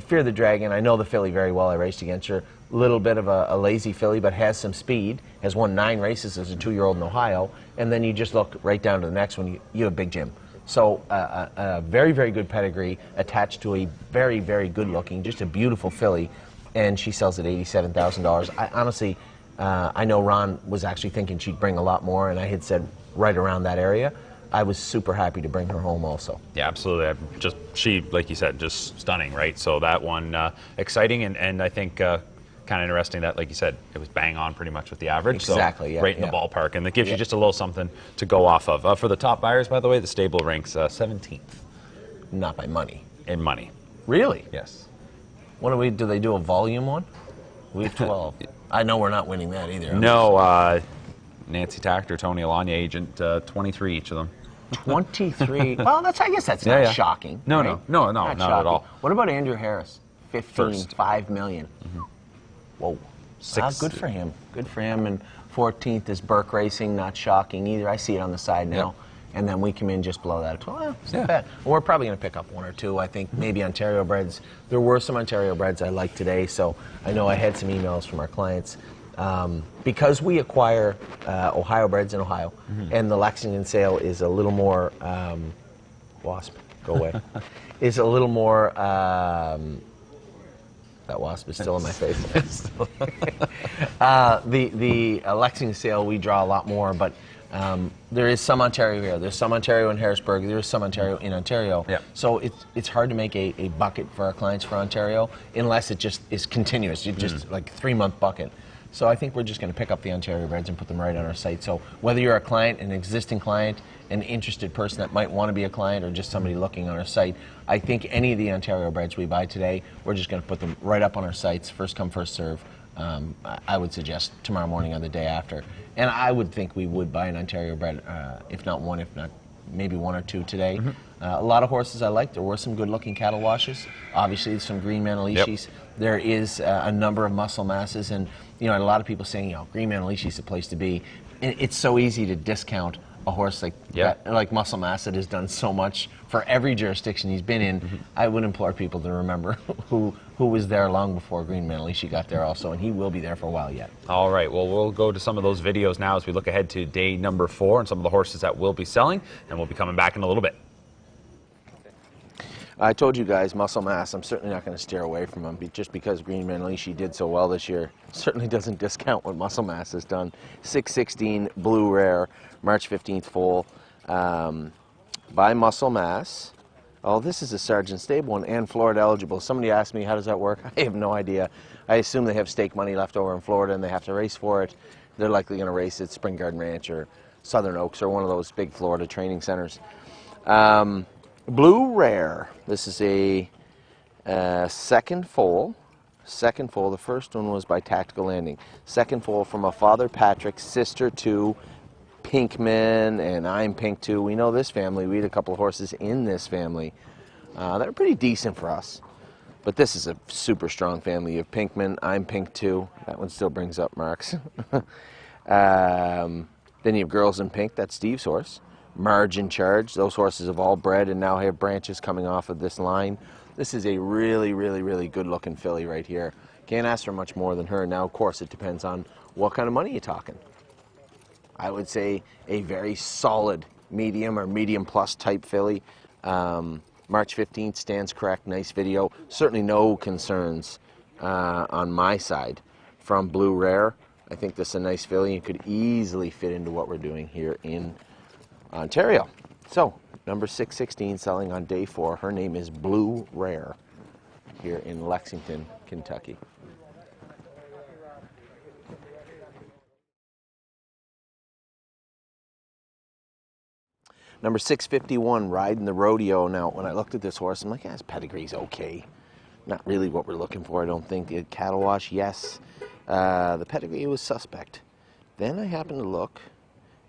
Fear the Dragon, I know the filly very well. I raced against her. Little bit of a lazy filly, but has some speed. Has won 9 races as a 2-year-old in Ohio. And then you just look right down to the next one, you have Big Jim. So a very, very good pedigree attached to a very, very good-looking, just a beautiful filly, and she sells at $87,000. I honestly, I know Ron was actually thinking she'd bring a lot more, and I had said right around that area. I was super happy to bring her home also. Yeah, absolutely. She, like you said, just stunning, right? So that one, exciting, and I think kind of interesting that, like you said, it was bang on pretty much with the average. Exactly, so right in the ballpark, and that gives you just a little something to go off of. For the top buyers, by the way, the stable ranks 17th. Not by money. In money. Really? Yes. What do they do a volume one? We have 12. I know we're not winning that either. No, Nancy Tactor, Tony Alanya agent, 23 each of them. 23. Well, I guess that's not shocking. No, right? not at all. What about Andrew Harris? 15, 5 million. Whoa. Good for him. Good for him. And 14th is Burke Racing. Not shocking either. I see it on the side now. and then we come in just below that at 12. It's not Yeah. bad. And we're probably going to pick up one or two. I think maybe Ontario breds. There were some Ontario breds I liked today, so I know I had some emails from our clients. Because we acquire Ohio breds in Ohio, and the Lexington sale is a little more, wasp, go away, is a little more, that wasp is still in my face. The Lexington sale, we draw a lot more, but there is some Ontario here. There's some Ontario in Harrisburg. There's some Ontario in Ontario. Yeah. So it's hard to make a bucket for our clients for Ontario unless it just is continuous. You just like 3-month bucket. So I think we're just going to pick up the Ontario breds and put them right on our site. So whether you're a client, an existing client, an interested person that might want to be a client, or just somebody looking on our site, I think any of the Ontario breds we buy today, we're just going to put them right up on our sites, first come, first serve. I would suggest tomorrow morning or the day after. And I would think we would buy an Ontario bred, if not one, if not maybe one or two today. A lot of horses I like. There were some good-looking cattle washes. Obviously, some green Manalishis. Yep. There is a number of muscle masses, and you know, a lot of people saying, you know, green Manalishi is the place to be. It's so easy to discount a horse like that, like Muscle Mass, that has done so much for every jurisdiction he's been in. I would implore people to remember who was there long before Green Manalishi got there also, and he will be there for a while yet. All right, well, we'll go to some of those videos now as we look ahead to day number 4 and some of the horses that will be selling, and we'll be coming back in a little bit. I told you guys, Muscle Mass, I'm certainly not going to steer away from him just because Green Manalishi did so well this year. Certainly doesn't discount what Muscle Mass has done. 616 Blue Rare, March 15th foal by Muscle Mass. Oh, this is a Sergeant Stable one and Florida eligible. Somebody asked me, how does that work? I have no idea. I assume they have stake money left over in Florida and they have to race for it. They're likely going to race at Spring Garden Ranch or Southern Oaks or one of those big Florida training centers. Blue Rare. This is a second foal. Second foal. The first one was by Tactical Landing. Second foal from a Father Patrick, sister to Pinkman, and I'm Pink too. We know this family. We had a couple of horses in this family that are pretty decent for us. But this is a super strong family. You have Pinkman, I'm Pink too. That one still brings up marks. Then you have Girls in Pink. That's Steve's horse. Marge in Charge. Those horses have all bred and now have branches coming off of this line. This is a really, really, really good-looking filly right here. Can't ask for much more than her. Now, of course, it depends on what kind of money you're talking. I would say a very solid medium or medium-plus type filly. March 15th stands correct. Nice video. Certainly no concerns on my side from Blue Rare. I think this is a nice filly and could easily fit into what we're doing here in Ontario. So, number 616 selling on day 4. Her name is Blue Rare here in Lexington, Kentucky. Number 651, Riding the Rodeo. Now, when I looked at this horse, I'm like, yeah, his pedigree's okay. Not really what we're looking for, I don't think. A cattle wash, yes. The pedigree was suspect. Then I happened to look,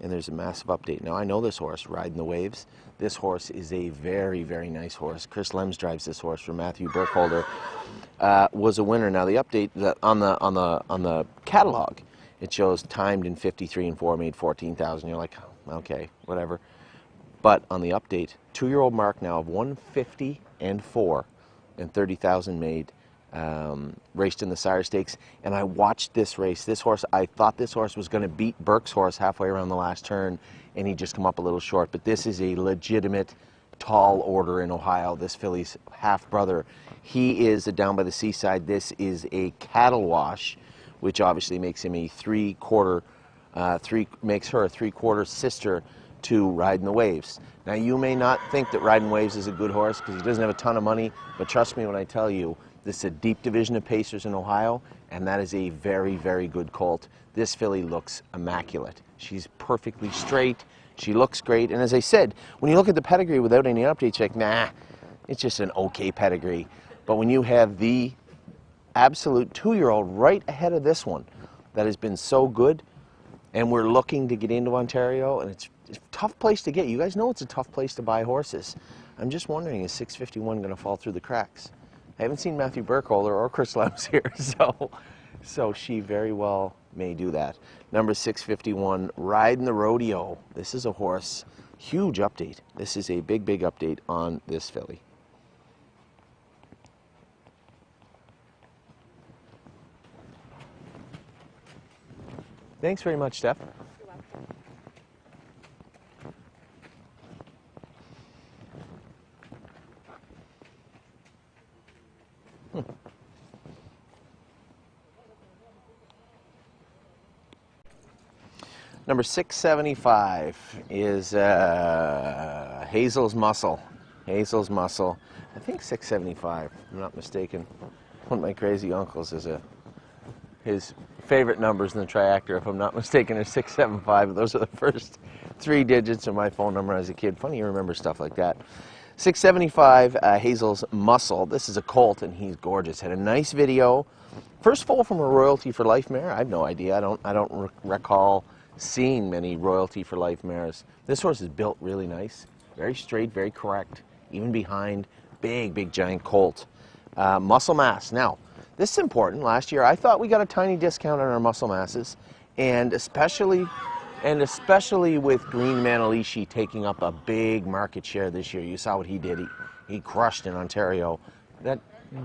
and there's a massive update. Now, I know this horse, Riding the Waves. This horse is a very, very nice horse. Chris Lems drives this horse for Matthew Burkholder. Was a winner. Now, the update that on the catalog, it shows timed in 53 and 4, made 14,000. You're like, okay, whatever. But on the update, 2-year-old mark now of 150 and 4 and 30,000 made. Raced in the Sire Stakes, and I watched this race. This horse, I thought this horse was going to beat Burke's horse halfway around the last turn, and he just come up a little short. But this is a legitimate tall order in Ohio. This filly's half-brother. He is down by the seaside. This is a cattle wash, which obviously makes him a makes her a three-quarter sister to Riding the Waves. Now, you may not think that Riding Waves is a good horse because he doesn't have a ton of money, but trust me when I tell you, this is a deep division of Pacers in Ohio, and that is a very, very good colt. This filly looks immaculate. She's perfectly straight. She looks great. And as I said, when you look at the pedigree without any updates, you're like, nah, it's just an okay pedigree. But when you have the absolute 2-year-old right ahead of this one that has been so good, and we're looking to get into Ontario, and it's a tough place to get. You guys know it's a tough place to buy horses. I'm just wondering, is 651 going to fall through the cracks? I haven't seen Matthew Burkholder or Chris Lems here, so she very well may do that. Number 651, Riding the Rodeo. This is a horse huge update. This is a big, big update on this filly. Thanks very much, Steph. Number 675 is Hazel's Muscle. Hazel's Muscle. I think 675, if I'm not mistaken. One of my crazy uncles is his favorite numbers in the triactor, if I'm not mistaken, are 675. Those are the first 3 digits of my phone number as a kid. Funny you remember stuff like that. 675, Hazel's Muscle. This is a colt, and he's gorgeous. Had a nice video. First foal from a Royalty for Life mare. I have no idea. I don't recall seeing many Royalty for Life mares. This horse is built really nice, very straight, very correct, even behind big, big, giant colt. Muscle mass. Now, this is important. Last year, I thought we got a tiny discount on our muscle masses, and especially with Green Manalishi taking up a big market share this year. You saw what he did. He crushed in Ontario.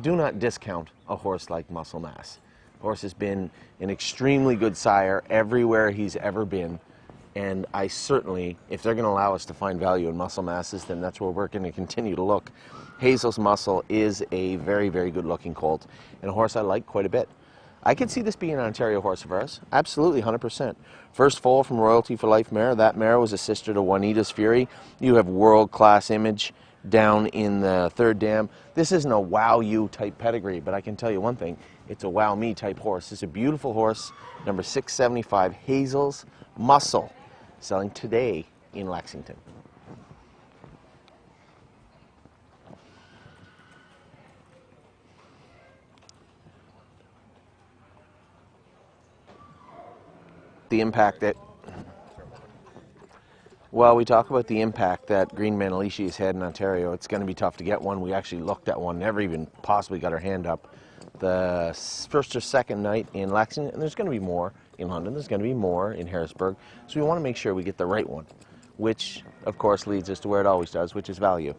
Do not discount a horse like Muscle Mass. Horse has been an extremely good sire everywhere he's ever been, and I certainly, if they're going to allow us to find value in muscle masses, then that's where we're going to continue to look. Hazel's Muscle is a very, very good looking colt, and a horse I like quite a bit. I could see this being an Ontario horse of ours, absolutely, 100%. First foal from Royalty for Life mare. That mare was a sister to Juanita's Fury. You have world-class Image down in the third dam. This isn't a wow you type pedigree, but I can tell you one thing, it's a wow me type horse. It's a beautiful horse, number 675, Hazel's Muscle, selling today in Lexington. The impact that, well, we talk about the impact that Green Manalishi has had in Ontario. It's going to be tough to get one. We actually looked at one, never even possibly got our hand up. The first or second night in Lexington, and there's going to be more in London, there's going to be more in Harrisburg, so we want to make sure we get the right one, which of course leads us to where it always does, which is value.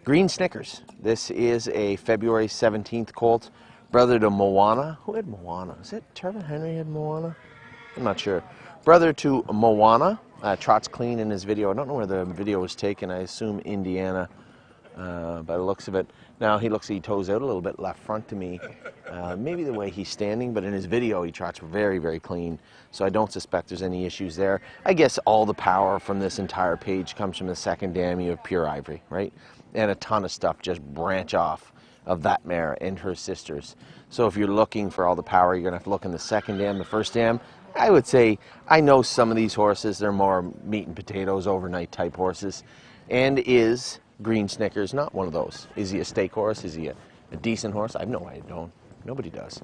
Green Snickers. This is a February 17th colt, brother to Moana. Who had Moana? Is it Trevor Henry had Moana? I'm not sure. Brother to Moana. Trots clean in his video. I don't know where the video was taken. I assume Indiana by the looks of it. Now he looks, he toes out a little bit left front to me. Maybe the way he's standing, but in his video he trots very, very clean. So I don't suspect there's any issues there. I guess all the power from this entire page comes from the second dam. You have Pure Ivory, right? And a ton of stuff just branch off of that mare and her sisters. So if you're looking for all the power, you're going to have to look in the second dam, the first dam. I would say I know some of these horses. They're more meat and potatoes, overnight type horses. And is Green Snickers not one of those? Is he a stake horse? Is he a decent horse? I have no idea. Nobody does.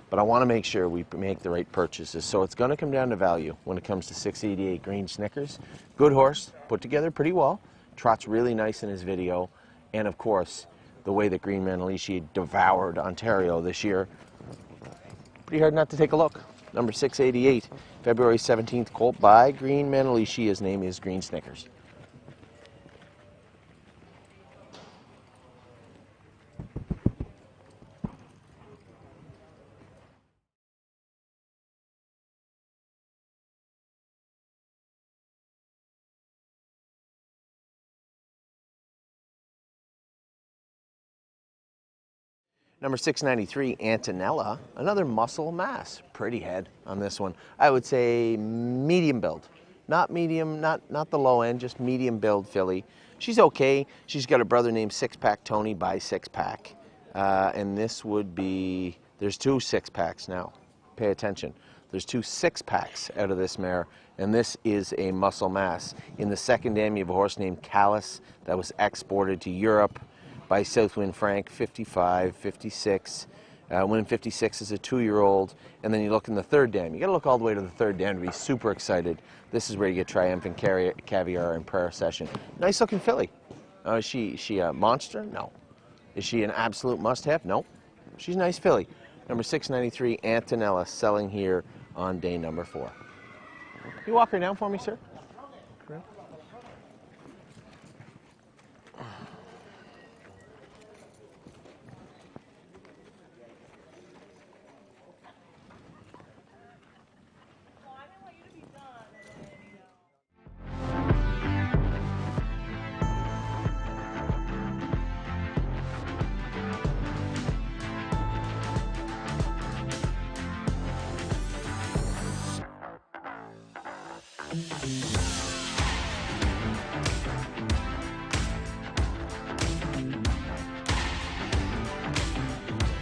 But I want to make sure we make the right purchases. So it's going to come down to value when it comes to 688 Green Snickers. Good horse, put together pretty well. Trots really nice in his video. And of course, the way that Green Manalishi devoured Ontario this year, pretty hard not to take a look. Number 688, February 17th colt by Green Manalishi. His name is Green Snickers. Number 693, Antonella, another muscle mass. Pretty head on this one. I would say medium build. Not medium, not the low end, just medium build filly. She's okay. She's got a brother named Six Pack Tony by Six Pack. And this would be, there's 2 6-packs now. Pay attention. There's 2 6-packs out of this mare, and this is a muscle mass. In the second dam, you have a horse named Callus that was exported to Europe by Southwind Frank, 55, 56. Win 56 is a 2-year-old. And then you look in the third dam. You got to look all the way to the third dam to be super excited. This is where you get Triumphant Caviar and Prayer Session. Nice looking filly. Is she a monster? No. Is she an absolute must-have? No. She's a nice filly. Number 693, Antonella, selling here on day number 4. Can you walk her down for me, sir?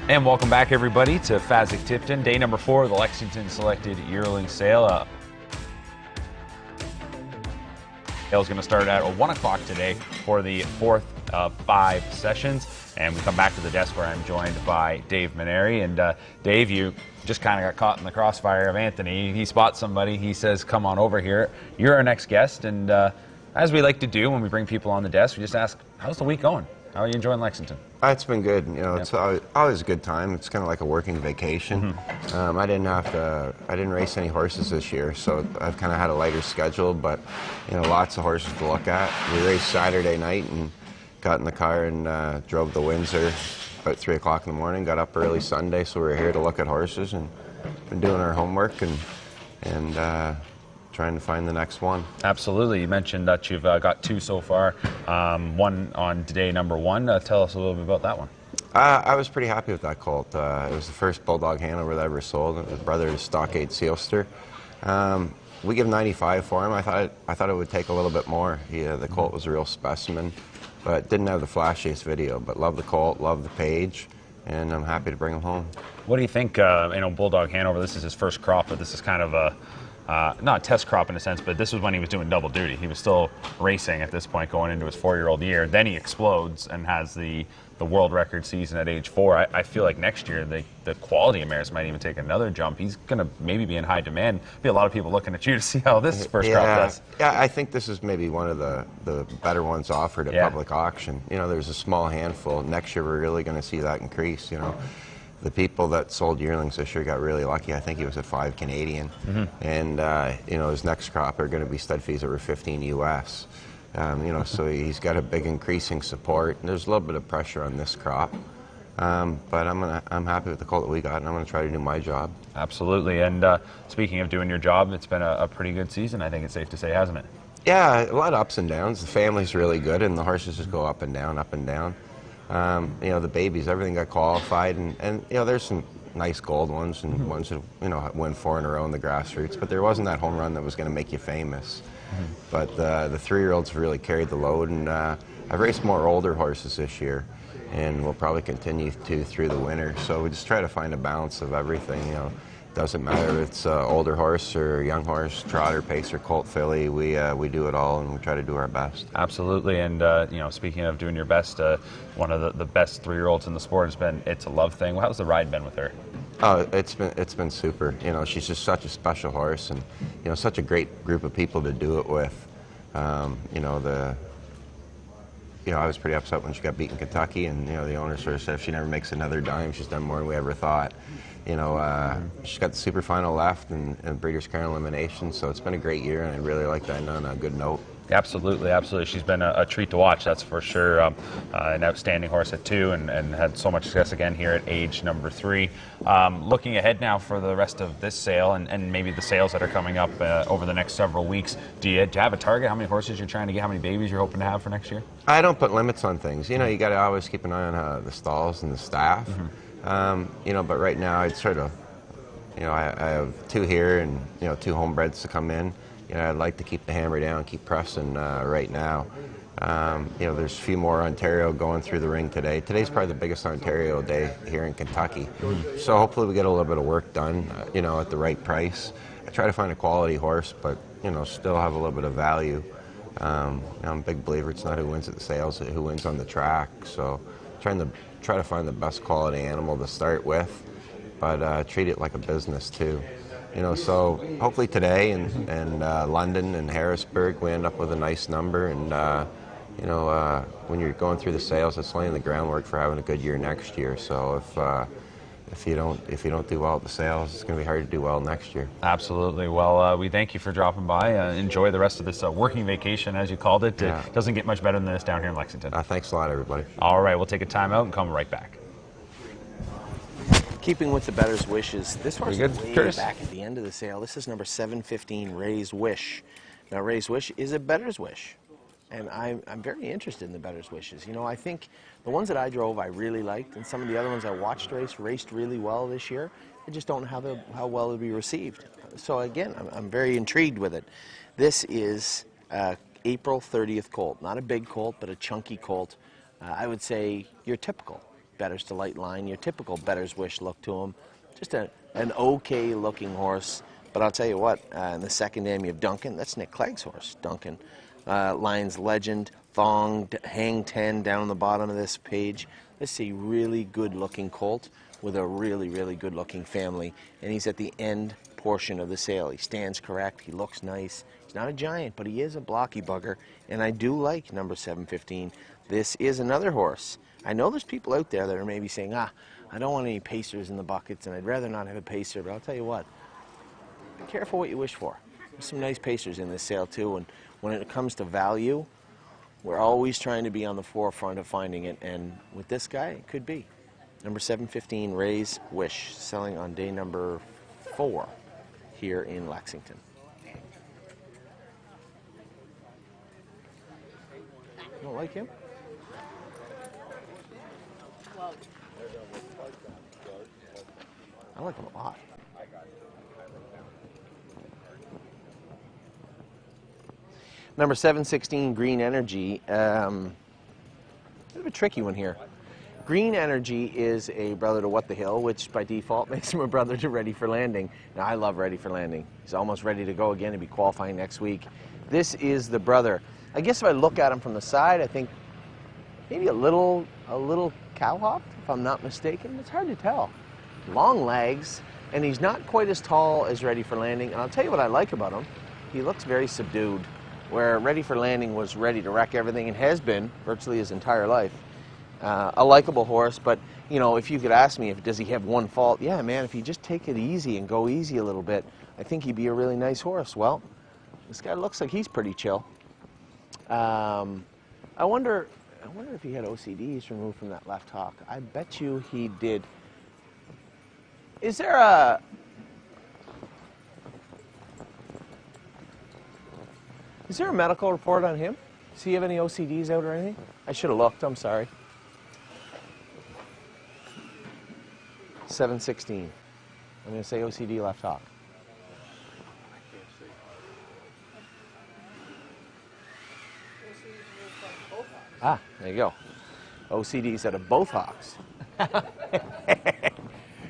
And welcome back, everybody, to Fasig-Tipton, day number 4 of the Lexington Selected Yearling Sale. Sale is going to start at 1 o'clock today for the 4th of 5 sessions. And we come back to the desk where I'm joined by Dave Menary. And Dave, you just kind of got caught in the crossfire of Anthony. He spots somebody. He says, come on over here. You're our next guest. And as we like to do when we bring people on the desk, we just ask, how's the week going? How are you enjoying Lexington? It's been good. You know, it's always a good time. It's kind of like a working vacation. I didn't race any horses this year, so I've kind of had a lighter schedule. But you know, lots of horses to look at. We raced Saturday night and got in the car and drove to Windsor about 3 o'clock in the morning. Got up early Sunday, so we were here to look at horses and been doing our homework and trying to find the next one. Absolutely. You mentioned that you've got 2 so far, one on day number 1. Tell us a little bit about that one. I was pretty happy with that colt. It was the first Bulldog Hanover that I ever sold. It was brother to Stockade Sealster. We give 95 for him. I thought it would take a little bit more. The colt was a real specimen, but didn't have the flashiest video. But love the colt, love the page, and I'm happy to bring him home. What do you think? Bulldog Hanover, this is his first crop, but this is kind of a not a test crop in a sense, but this was when he was doing double duty. He was still racing at this point, going into his 4-year-old year. Then he explodes and has the world record season at age 4. I feel like next year the quality of mares might even take another jump. He's going to maybe be in high demand. Be a lot of people looking at you to see how this first crop does. Yeah, I think this is maybe one of the better ones offered at public auction. You know, there's a small handful. Next year we're really going to see that increase. You know, the people that sold yearlings this year got really lucky. I think he was at 5 Canadian, and you know, his next crop are going to be stud fees over 15 US. You know, so he's got a big increasing support. And there's a little bit of pressure on this crop, but I'm happy with the colt that we got, and I'm going to try to do my job. Absolutely. And speaking of doing your job, it's been a pretty good season, I think it's safe to say, hasn't it? Yeah, a lot of ups and downs. The family's really good, and the horses just go up and down, up and down. You know, the babies, everything got qualified, and you know, there's some nice gold ones and ones that, you know, win 4 in a row in the grassroots, but there wasn't that home run that was going to make you famous. But the 3-year-olds have really carried the load, and I've raced more older horses this year, and we'll probably continue to through the winter. So we just try to find a balance of everything. You know, doesn't matter if it's older horse or young horse, trotter, pacer, colt, filly. We do it all, and we try to do our best. Absolutely. And you know, speaking of doing your best, one of the best 3-year-olds in the sport has been It's a Love Thing. How's the ride been with her? Oh, it's been super. You know, she's just such a special horse, and you know, such a great group of people to do it with. You know, I was pretty upset when she got beat in Kentucky, and you know, the owner sort of said if she never makes another dime, she's done more than we ever thought. You know, she's got the super final left and Breeders' Crown elimination, so it's been a great year, and I really like that on a good note. Absolutely, absolutely. She's been a treat to watch, that's for sure. An outstanding horse at 2 and had so much success again here at age number 3. Looking ahead now for the rest of this sale and maybe the sales that are coming up over the next several weeks, do you have a target? How many horses you're trying to get? How many babies you're hoping to have for next year? I don't put limits on things. You know, you got to always keep an eye on the stalls and the staff. You know, but right now I'd sort of, you know, I have 2 here and, you know, 2 homebreds to come in. You know, I'd like to keep the hammer down, keep pressing right now. You know, there's a few more Ontario going through the ring today. Today's probably the biggest Ontario day here in Kentucky. So hopefully we get a little bit of work done, you know, at the right price. I try to find a quality horse, but, you know, still have a little bit of value. I'm a big believer it's not who wins at the sales, it's who wins on the track. So try to find the best quality animal to start with, but treat it like a business too. You know, so hopefully today and London and Harrisburg we end up with a nice number, and you know, when you're going through the sales, it's laying the groundwork for having a good year next year. So if you don't do well at the sales, it's going to be hard to do well next year. Absolutely. Well, we thank you for dropping by. Enjoy the rest of this working vacation, as you called it. Yeah. It doesn't get much better than this down here in Lexington. Thanks a lot, everybody. All right, we'll take a time out and come right back. Keeping with the bettor's wishes, this horse Pretty is good, way Curtis. back at the end of the sale. This is number 715, Ray's Wish. Now, Ray's Wish is a bettor's wish, and I'm very interested in the bettor's wishes. You know, I think the ones that I drove I really liked, and some of the other ones I watched race raced really well this year. I just don't know how well it'll be received. So again, I'm very intrigued with it. This is April 30th colt, not a big colt, but a chunky colt. I would say your typical Bettor's Delight line, your typical Bettor's Wish look to him. Just an okay looking horse. But I'll tell you what, in the second dam you have Duncan. That's Nick Clegg's horse, Duncan. Lions Legend, Thong, Hang 10 down on the bottom of this page. This is a really good looking colt with a really, really good looking family. And he's at the end portion of the sale. He stands correct, he looks nice. He's not a giant, but he is a blocky bugger. And I do like number 715. This is another horse. I know there's people out there that are maybe saying, I don't want any pacers in the buckets and I'd rather not have a pacer, but I'll tell you what, be careful what you wish for. There's some nice pacers in this sale too, and when it comes to value, we're always trying to be on the forefront of finding it, and with this guy, it could be. Number 715, Ray's Wish, selling on day number 4 here in Lexington. You don't like him? I like him a lot. Number 716, Green Energy. A bit of a tricky one here. Green Energy is a brother to What the Hill, which by default makes him a brother to Ready for Landing. Now, I love Ready for Landing. He's almost ready to go again. He'll be qualifying next week. This is the brother. I guess if I look at him from the side, I think maybe a little cow-hopped, if I'm not mistaken. It's hard to tell. Long legs, and he's not quite as tall as Ready for Landing. And I'll tell you what I like about him. He looks very subdued, where Ready for Landing was ready to wreck everything and has been virtually his entire life. A likable horse, but you know, if you could ask me, does he have one fault? Yeah, man, if you just take it easy and go easy a little bit, I think he'd be a really nice horse. Well, this guy looks like he's pretty chill. I wonder if he had OCDs removed from that left hock. I bet you he did. Is there a medical report on him? Does he have any OCDs out or anything? I should have looked, I'm sorry. 716. I'm going to say OCD left hock. Ah, there you go. OCDs out of both hocks.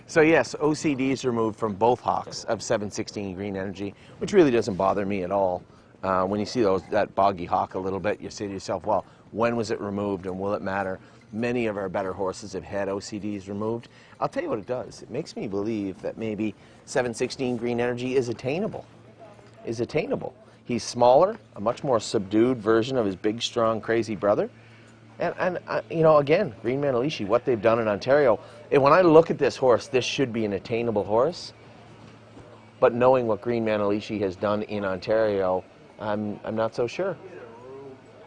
So yes, OCDs removed from both hocks of 716 Green Energy, which really doesn't bother me at all. When you see that boggy hock a little bit, you say to yourself, well, when was it removed and will it matter? Many of our better horses have had OCDs removed. I'll tell you what it does. It makes me believe that maybe 716 Green Energy is attainable. He's smaller, a much more subdued version of his big, strong, crazy brother. And you know, again, Green Manalishi, what they've done in Ontario, and when I look at this horse, this should be an attainable horse. But knowing what Green Manalishi has done in Ontario, I'm not so sure.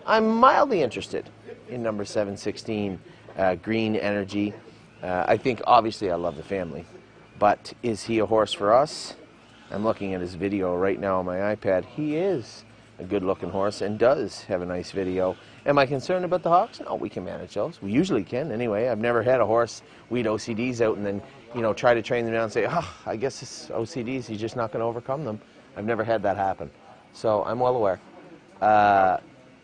I'm mildly interested in number 716, Green Energy. I think, obviously, I love the family. But is he a horse for us? I'm looking at his video right now on my iPad. He is a good-looking horse and does have a nice video. Am I concerned about the hocks? No, we can manage those. We usually can, anyway. I've never had a horse weed OCDs out and then, you know, try to train them down and say, I guess it's OCDs, he's just not going to overcome them. I've never had that happen. So I'm well aware.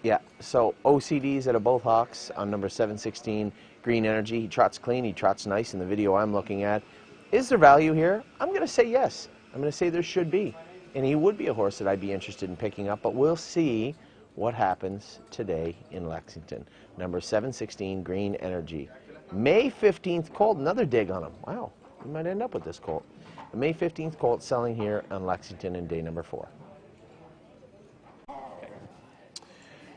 Yeah, so OCDs out of both hocks on number 716, Green Energy. He trots clean, he trots nice in the video I'm looking at. Is there value here? I'm going to say yes. I'm going to say there should be. And he would be a horse that I'd be interested in picking up, but we'll see what happens today in Lexington. Number 716, Green Energy. May 15th colt, another dig on him. Wow, we might end up with this colt. The May 15th colt selling here on Lexington in day number 4.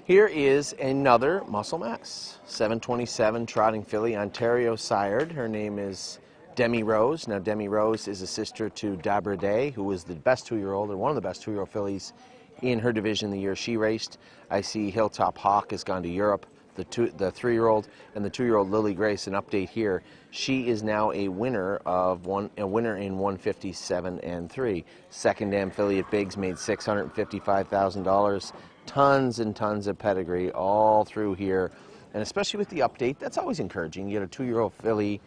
Here is another muscle mass. 727 trotting filly, Ontario sired. Her name is Demi Rose. Now, Demi Rose is a sister to Dabra Day, who was the best 2-year-old, or one of the best 2-year-old fillies in her division the year she raced. I see Hilltop Hawk has gone to Europe, the 3-year-old, and the 2-year-old Lily Grace. An update here. She is now a winner in 157 and 3. Second dam filly at Biggs made $655,000. Tons and tons of pedigree all through here, and especially with the update, that's always encouraging. You get a 2-year-old filly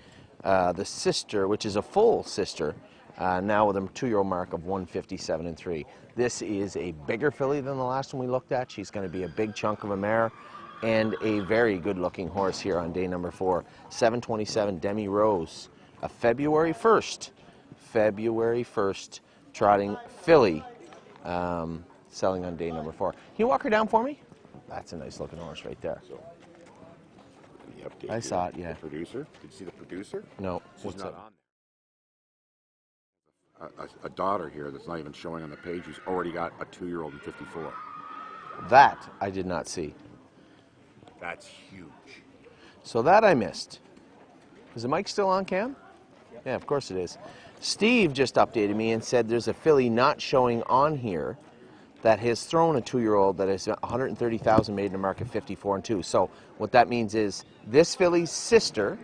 The sister, which is a full sister, now with a 2-year-old mark of 157.3. This is a bigger filly than the last one we looked at. She's going to be a big chunk of a mare and a very good-looking horse here on day number 4. 727 Demi Rose, a February 1st trotting filly, selling on day number 4. Can you walk her down for me? That's a nice-looking horse right there. So, the update I saw it, here. yeah. The producer? Did you see the producer? No. She's What's not up? on there. A daughter here that's not even showing on the page who's already got a 2-year-old in 54. That I did not see. That's huge. So that I missed. Is the mic still on, Cam? Yeah, of course it is. Steve just updated me and said there's a filly not showing on here that has thrown a 2-year-old that is 130,000 made in a market 54.2. So what that means is this filly's sister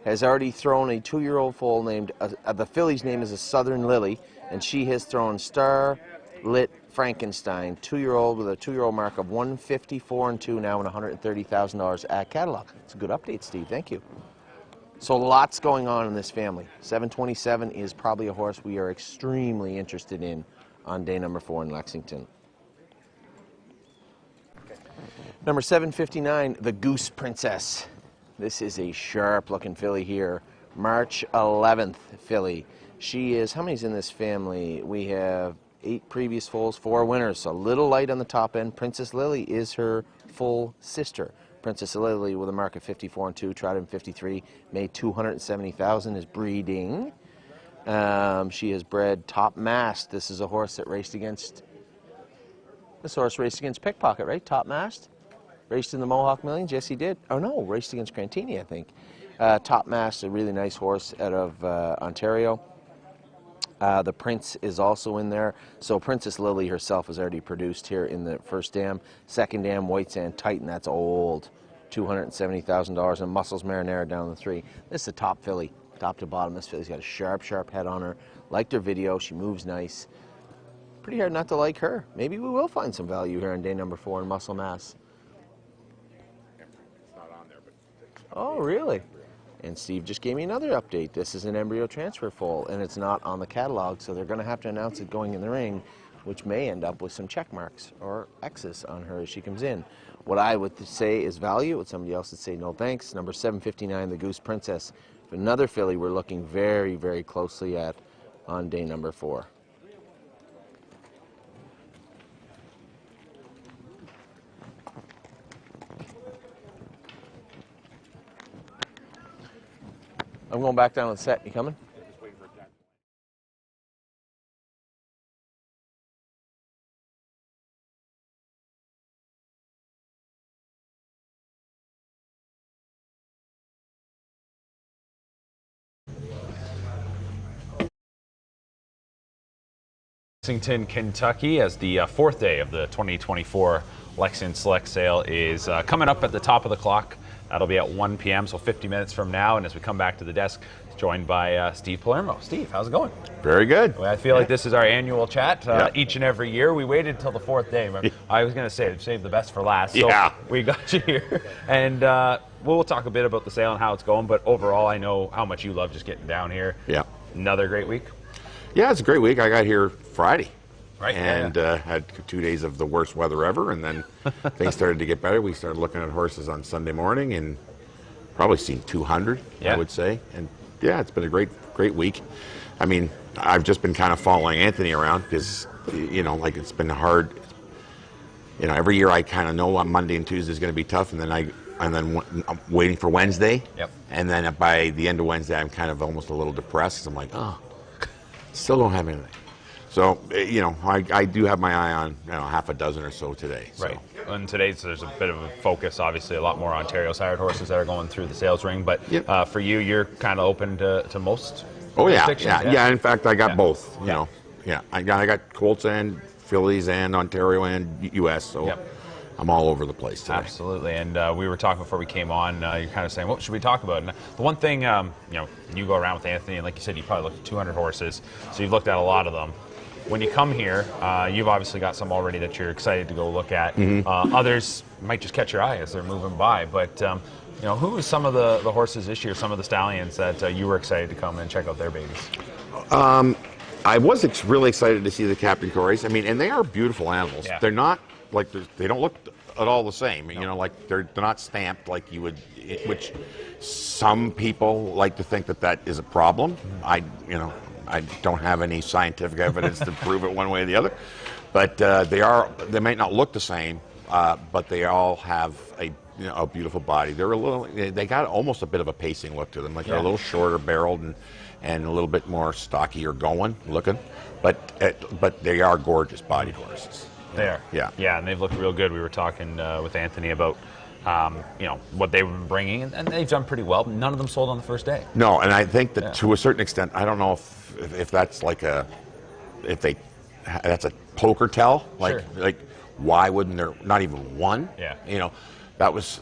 has already thrown a 2-year-old foal named, the filly's name is a Southern Lily, and she has thrown Starlit Frankenstein, 2-year-old with a 2-year-old mark of 154.2 now and $130,000 at catalog. It's a good update, Steve. Thank you. So lots going on in this family. 727 is probably a horse we are extremely interested in on day number 4 in Lexington. Number 759, the Goose Princess. This is a sharp-looking filly here. March 11th filly. She is, how many's in this family? We have 8 previous foals, 4 winners. So a little light on the top end. Princess Lily is her full sister. Princess Lily with a mark of 54.2, trotted in 53, made 270,000, is breeding. She has bred Top Mast. This is a horse that raced against, this horse raced against Pickpocket, right? Top Mast? Raced in the Mohawk Millions? Yes, he did. Oh, no, raced against Crantini, I think. Top Mast, a really nice horse out of Ontario. The Prince is also in there. So Princess Lily herself was already produced here in the first dam. Second dam, White Sand Titan, that's old. $270,000. And Muscles Marinara down the 3. This is a top filly, top to bottom. This filly's got a sharp, sharp head on her. Liked her video. She moves nice. Pretty hard not to like her. Maybe we will find some value here on day number 4 in Muscle Mass. It's not on there, but Oh, really? And Steve just gave me another update. This is an embryo transfer foal, and it's not on the catalog, so they're going to have to announce it going in the ring, which may end up with some check marks or X's on her as she comes in. What I would say is value. What somebody else would say, no thanks. Number 759, the Goose Princess. Another filly we're looking very, very closely at on day number 4. I'm going back down on the set. You coming? just waiting for it. Lexington, Kentucky, as the 4th day of the 2024 Lexington Select Sale is coming up at the top of the clock. That'll be at 1 p.m., so 50 minutes from now. And as we come back to the desk, joined by Steve Palermo. Steve, how's it going? Very good. Well, I feel like this is our annual chat each and every year. We waited till the 4th day. I was going to say, save the best for last. So we got you here. And we'll talk a bit about the sale and how it's going. But overall, I know how much you love just getting down here. Yeah. Another great week. Yeah, it's a great week. I got here Friday. Right. And had 2 days of the worst weather ever, and then things started to get better. We started looking at horses on Sunday morning, and probably seen 200, I would say. And yeah, it's been a great week. I mean, I've just been kind of following Anthony around because, you know, like it's been hard. You know, every year I kind of know on Monday and Tuesday is going to be tough, and then I'm waiting for Wednesday. Yep. And then by the end of Wednesday, I'm kind of almost a little depressed because I'm like, oh, still don't have anything. So, you know, I do have my eye on, you know, half a dozen or so today. So. Right. And today's, there's a bit of a focus, obviously, a lot more Ontario-sired horses that are going through the sales ring. But for you, you're kind of open to most jurisdictions? Yeah. In fact, I got both, you know. Yeah, I got Colts and Phillies and Ontario and U.S., so I'm all over the place today. Absolutely. And we were talking before we came on, you're kind of saying, what should we talk about? And the one thing, you know, you go around with Anthony, and like you said, you probably looked at 200 horses, so you've looked at a lot of them. When you come here, you've obviously got some already that you're excited to go look at. Others might just catch your eye as they're moving by. But who are some of the horses this year, some of the stallions that you were excited to come and check out their babies? I was really excited to see the Captain Corys. I mean, and they are beautiful animals. Yeah. They're not like they don't look at all the same. No. Like they're not stamped like you would, which some people like to think that is a problem. I don't have any scientific evidence to prove it one way or the other, but they might not look the same, but they all have a beautiful body. They got almost a bit of a pacing look to them, like they're a little shorter barreled and a little bit more stockier looking, but they are gorgeous bodied horses. They are. Yeah, and they've looked real good. We were talking with Anthony about what they were bringing, and they've done pretty well. None of them sold on the first day. No, and I think that to a certain extent, I don't know if that's like that's a poker tell. Like why wouldn't there not even one? Yeah. That was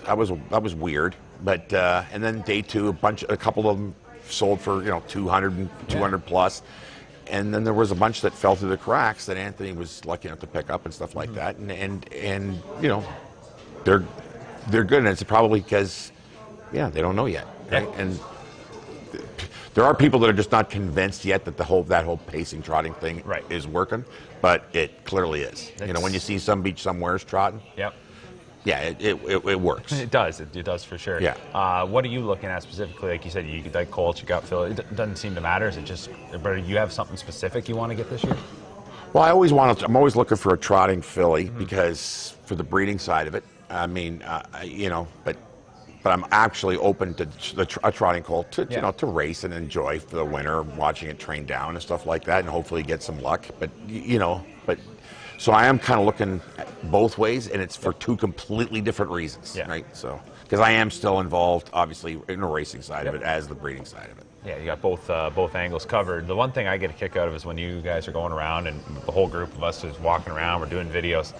weird. But and then day two, a couple of them sold for 200 plus. And then there was a bunch that fell through the cracks that Anthony was lucky enough to pick up and stuff like that. And they're good. And it's probably because, they don't know yet. Right? Yeah. And there are people that are just not convinced yet that that whole pacing trotting thing is working. But it clearly is. When you see some beach somewheres trotting. Yep. Yeah, it works. It does. It does for sure. Yeah. What are you looking at specifically? Like you said, you like Colts, you got Philly. It doesn't seem to matter. Is it just? But you have something specific you want to get this year? Well, I'm always looking for a trotting filly because for the breeding side of it. I mean, but I'm actually open to a trotting colt to race and enjoy for the winter, watching it train down and stuff like that, and hopefully get some luck. But so I am kind of looking both ways, and it's for two completely different reasons, right? So, because I am still involved, obviously, in the racing side of it as the breeding side of it. Yeah, you got both angles covered. The one thing I get a kick out of is when you guys are going around, and the whole group of us is walking around, we're doing videos,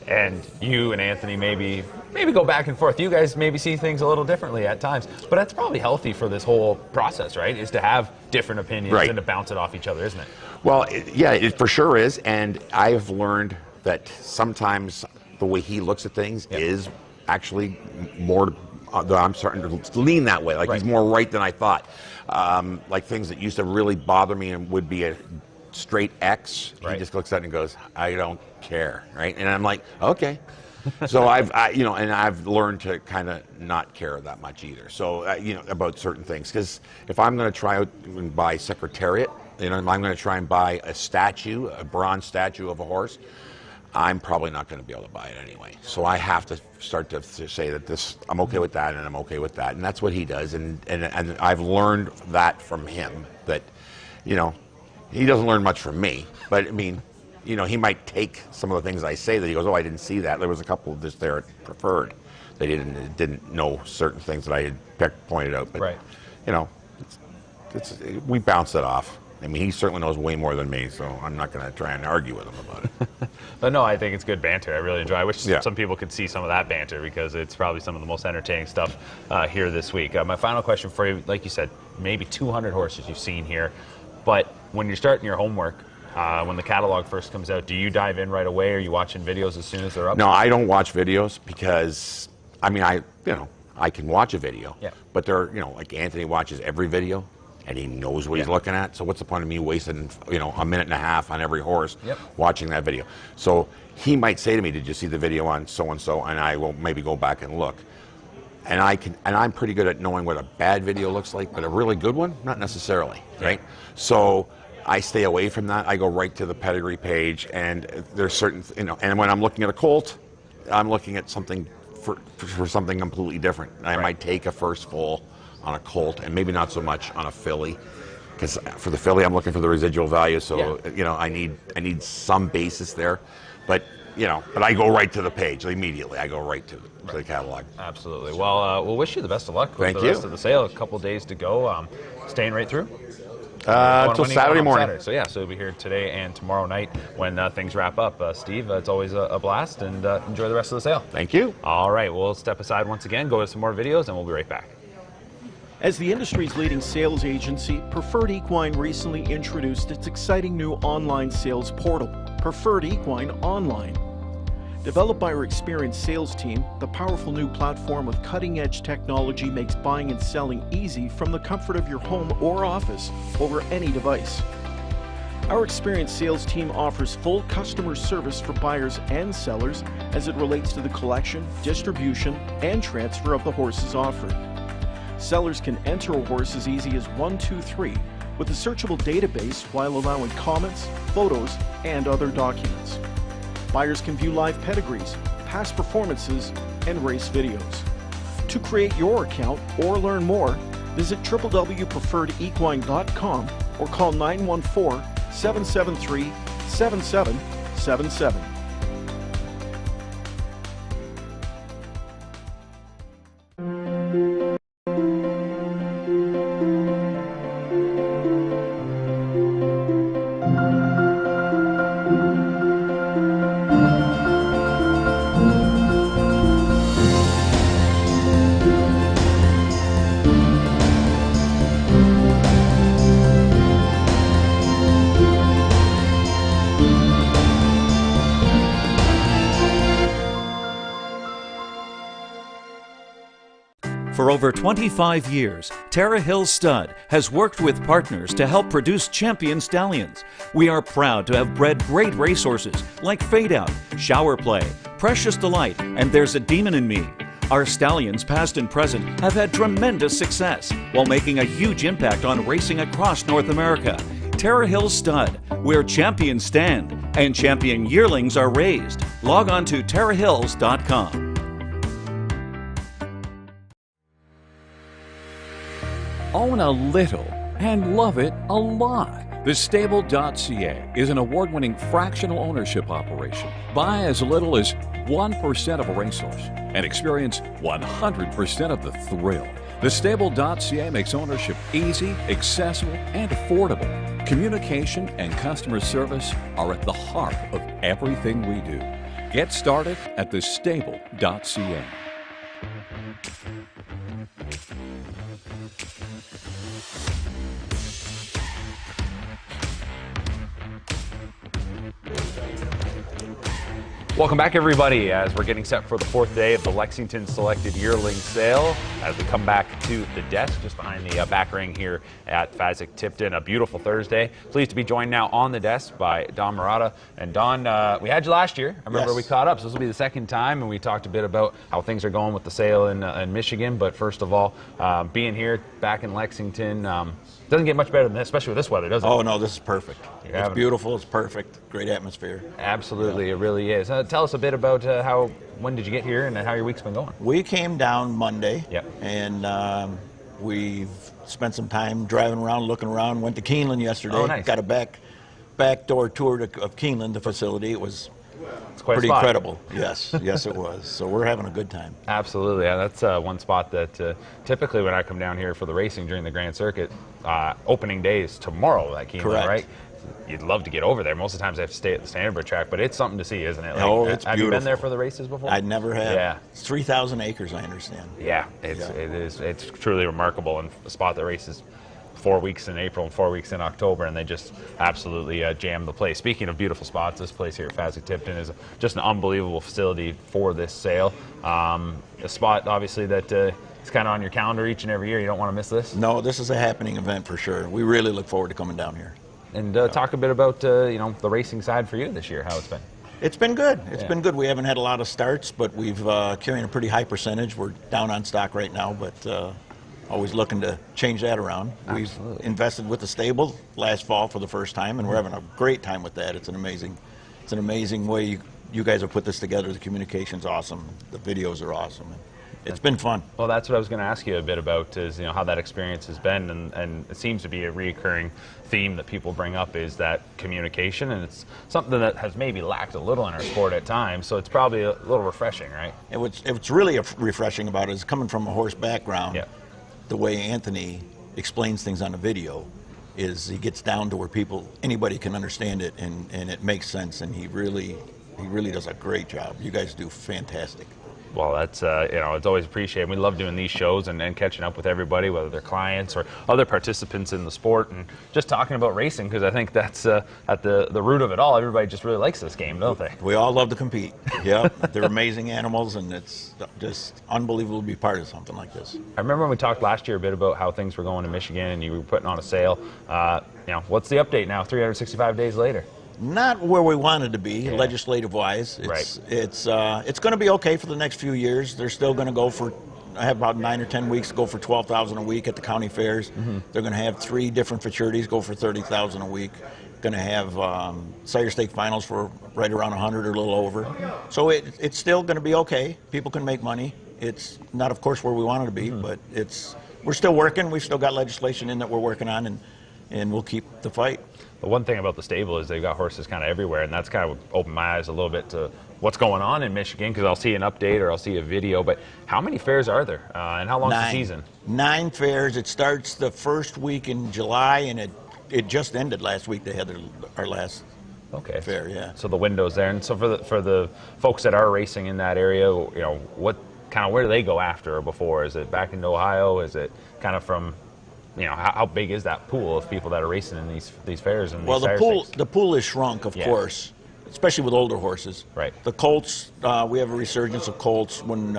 and you and Anthony maybe go back and forth. You guys maybe see things a little differently at times, but that's probably healthy for this whole process, right? Is to have different opinions and to bounce it off each other, isn't it? Well, it for sure is, and I've learned that sometimes the way he looks at things is actually more. I'm starting to lean that way. Like he's more right than I thought. Like things that used to really bother me and would be a straight X. He just looks at it and goes, "I don't care," right? And I'm like, okay. So I've learned to kind of not care that much either. So about certain things, because if I'm going to try out and buy Secretariat, I'm going to try and buy a bronze statue of a horse, I'm probably not going to be able to buy it anyway. So I have to start to say that I'm okay with that, and I'm okay with that, and that's what he does. And I've learned that from him. That he doesn't learn much from me, but I mean, he might take some of the things I say that he goes, "Oh, I didn't see that." There was a couple of just there at Preferred. They didn't know certain things that I had pointed out, but we bounce it off. I mean, he certainly knows way more than me, so I'm not going to try and argue with him about it. But no, I think it's good banter. I really enjoy it. I wish some people could see some of that banter, because it's probably some of the most entertaining stuff here this week. My final question for you, like you said, maybe 200 horses you've seen here, but when you're starting your homework, when the catalog first comes out, do you dive in right away? Or are you watching videos as soon as they're up? No, I don't watch videos because, I mean, I can watch a video, but like Anthony watches every video. And he knows what he's looking at. So what's the point of me wasting, a minute and a half on every horse watching that video? So he might say to me, "Did you see the video on so and so?" And I will maybe go back and look. And I'm pretty good at knowing what a bad video looks like, but a really good one, not necessarily, right? So I stay away from that. I go right to the Pedigree page, and there's certain, and when I'm looking at a colt, I'm looking at something for something completely different. I might take a first full on a colt, and maybe not so much on a filly, because for the filly I'm looking for the residual value. So I need some basis there, but I go right to the page immediately. I go right to the catalog. Absolutely. Well, we'll wish you the best of luck with the rest of the sale. A couple days to go. Staying right through. Until Saturday morning. So we'll be here today and tomorrow night when things wrap up. Steve, it's always a blast, and enjoy the rest of the sale. Thank you. All right, we'll step aside once again, go to some more videos, and we'll be right back. As the industry's leading sales agency, Preferred Equine recently introduced its exciting new online sales portal, Preferred Equine Online. Developed by our experienced sales team, the powerful new platform with cutting-edge technology makes buying and selling easy from the comfort of your home or office over any device. Our experienced sales team offers full customer service for buyers and sellers as it relates to the collection, distribution, and transfer of the horses offered. Sellers can enter a horse as easy as 1, 2, 3 with a searchable database while allowing comments, photos, and other documents. Buyers can view live pedigrees, past performances, and race videos. To create your account or learn more, visit www.preferredequine.com or call 914-773-7777. For over 25 years, Tara Hill Stud has worked with partners to help produce champion stallions. We are proud to have bred great racehorses like Fade Out, Shower Play, Precious Delight, and There's a Demon in Me. Our stallions, past and present, have had tremendous success while making a huge impact on racing across North America. Tara Hill Stud, where champions stand and champion yearlings are raised. Log on to TaraHills.com. Own a little and love it a lot. TheStable.ca is an award-winning fractional ownership operation. Buy as little as 1% of a racehorse and experience 100% of the thrill. TheStable.ca makes ownership easy, accessible, and affordable. Communication and customer service are at the heart of everything we do. Get started at TheStable.ca. Welcome back, everybody, as we're getting set for the fourth day of the Lexington Selected Yearling Sale. As we come back to the desk just behind the back ring here at Fasig-Tipton, a beautiful Thursday. Pleased to be joined now on the desk by Don Murata. And Don, we had you last year. I remember we caught up, so this will be the second time, and we talked a bit about how things are going with the sale in Michigan. But first of all, being here back in Lexington, doesn't get much better than this, especially with this weather, does it? Oh, no, this is perfect. It's beautiful. It's perfect. Great atmosphere. Absolutely, it really is. Tell us a bit about when did you get here and how your week's been going? We came down Monday, Yep. and we've spent some time driving around, looking around. Went to Keeneland yesterday. Oh, nice. Got a backdoor tour of Keeneland, the facility. It was It's quite pretty a spot. incredible. Yes, yes, it was. So we're having a good time. Absolutely, yeah, that's one spot that typically when I come down here for the racing during the Grand Circuit, opening day is tomorrow at Keeneland, Correct. right? You'd love to get over there. Most of the times I have to stay at the Standardbird track, but it's something to see, isn't it? Oh, it's have you been beautiful. there for the races before? I never have. Yeah. It's 3,000 acres, I understand. Yeah, it's truly remarkable, and a spot that races 4 weeks in April and 4 weeks in October, and they just absolutely jam the place. Speaking of beautiful spots, this place here at Fasig-Tipton is just an unbelievable facility for this sale. A spot, obviously, that it's kind of on your calendar each and every year. You don't want to miss this. No, this is a happening event for sure. We really look forward to coming down here. And talk a bit about the racing side for you this year, how it's been. It's been good. It's been good. We haven't had a lot of starts, but we've carrying a pretty high percentage. We're down on stock right now, but always looking to change that around. Absolutely. We've invested with the stable last fall for the first time, and we're having a great time with that. It's an amazing way you guys have put this together. The communication's awesome. The videos are awesome. It's been fun. Well, that's what I was going to ask you a bit about is how that experience has been, and it seems to be a recurring theme that people bring up is that communication, and it's something that has maybe lacked a little in our sport at times, so it's probably a little refreshing, right? What's really refreshing about it is coming from a horse background. Yeah. The way Anthony explains things on the video is he gets down to where anybody can understand it, and it makes sense, and he really does a great job. You guys do fantastic. Well, that's it's always appreciated. We love doing these shows and catching up with everybody, whether they're clients or other participants in the sport, and just talking about racing, because I think that's at the root of it all. Everybody just really likes this game, don't they? We all love to compete. Yep, they're amazing animals, and it's just unbelievable to be part of something like this. I remember when we talked last year a bit about how things were going in Michigan, and you were putting on a sale. What's the update now, 365 days later? Not where we wanted to be, Yeah. legislative-wise. Right. It's going to be okay for the next few years. They're still going to go for, I have about 9 or 10 weeks to go for $12,000 a week at the county fairs. Mm-hmm. They're going to have 3 different futurities go for $30,000 a week. Going to have Sire Stake finals for right around 100 or a little over. So it's still going to be okay. People can make money. It's not, of course, where we want it to be, but we're still working. We've still got legislation in that we're working on, and we'll keep the fight. The one thing about the stable is they've got horses kind of everywhere, and that's kind of opened my eyes a little bit to what's going on in Michigan, because I'll see an update or I'll see a video. But how many fairs are there, and how long's the season? 9 fairs. It starts the first week in July, and it just ended last week. They had our last fair, yeah. So the window's there, and so for the folks that are racing in that area, where do they go after or before? Is it back into Ohio? Is it kind of from? How big is that pool of people that are racing in these fairs? And the pool is shrunk, of course, especially with older horses. Right. The colts, we have a resurgence of colts. When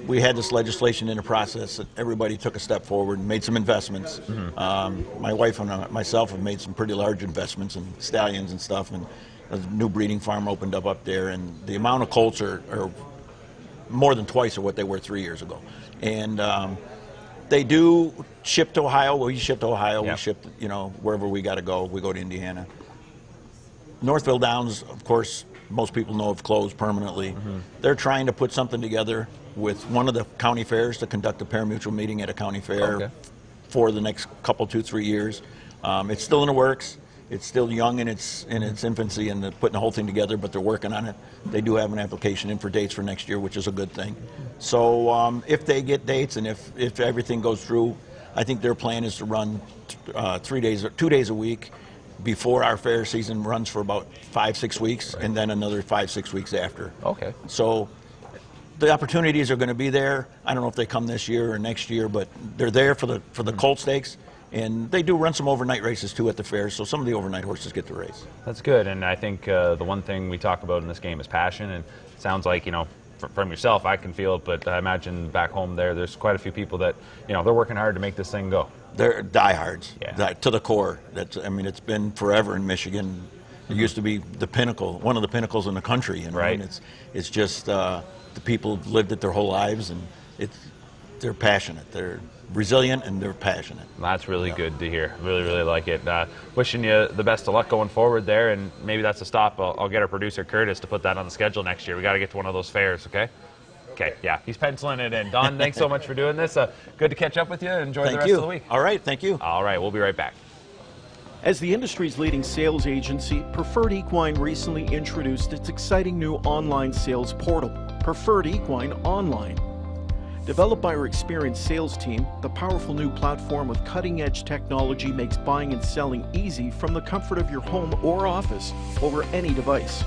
we had this legislation in the process, everybody took a step forward and made some investments. Mm-hmm. My wife and myself have made some pretty large investments in stallions and stuff, and a new breeding farm opened up there, and the amount of colts are more than twice of what they were 3 years ago. And they do ship to Ohio. Well, we ship to Ohio. Yep. We ship, wherever we got to go. We go to Indiana. Northville Downs, of course, most people know have closed permanently. Mm-hmm. They're trying to put something together with one of the county fairs to conduct a parimutuel meeting at a county fair for the next couple, 2-3 years. It's still in the works. It's still young in its infancy and putting the whole thing together, but they're working on it. They do have an application in for dates for next year, which is a good thing. So if they get dates and if everything goes through, I think their plan is to run 2 days a week before our fair season runs for about 5-6 weeks, and then another 5-6 weeks after. Okay. So the opportunities are going to be there. I don't know if they come this year or next year, but they're there for the colt stakes. And they do run some overnight races, too, at the fair, so some of the overnight horses get to race. That's good, and I think the one thing we talk about in this game is passion, and it sounds like, from yourself, I can feel it, but I imagine back home there's quite a few people that, they're working hard to make this thing go. They're diehards, to the core. It's been forever in Michigan. It used to be the pinnacle, one of the pinnacles in the country, Right. And it's just the people have lived it their whole lives, and they're passionate. They're resilient and they're passionate. That's really good to hear. Really, really like it. Wishing you the best of luck going forward there, and maybe that's a stop. I'll get our producer Curtis to put that on the schedule next year. We got to get to one of those fairs, okay? Okay, yeah, he's penciling it in. Don, thanks so much for doing this. Good to catch up with you. Enjoy the rest of the week. All right, thank you. All right, we'll be right back. As the industry's leading sales agency, Preferred Equine recently introduced its exciting new online sales portal, Preferred Equine Online. Developed by our experienced sales team, the powerful new platform with cutting-edge technology makes buying and selling easy from the comfort of your home or office over any device.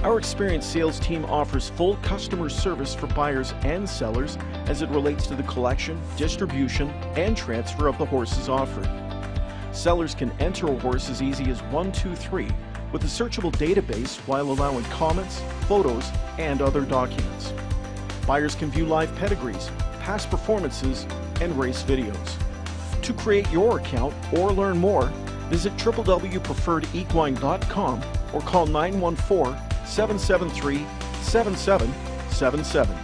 Our experienced sales team offers full customer service for buyers and sellers as it relates to the collection, distribution, and transfer of the horses offered. Sellers can enter a horse as easy as 1, 2, 3 with a searchable database while allowing comments, photos, and other documents. Buyers can view live pedigrees, past performances, and race videos. To create your account or learn more, visit www.preferredequine.com or call 914-773-7777.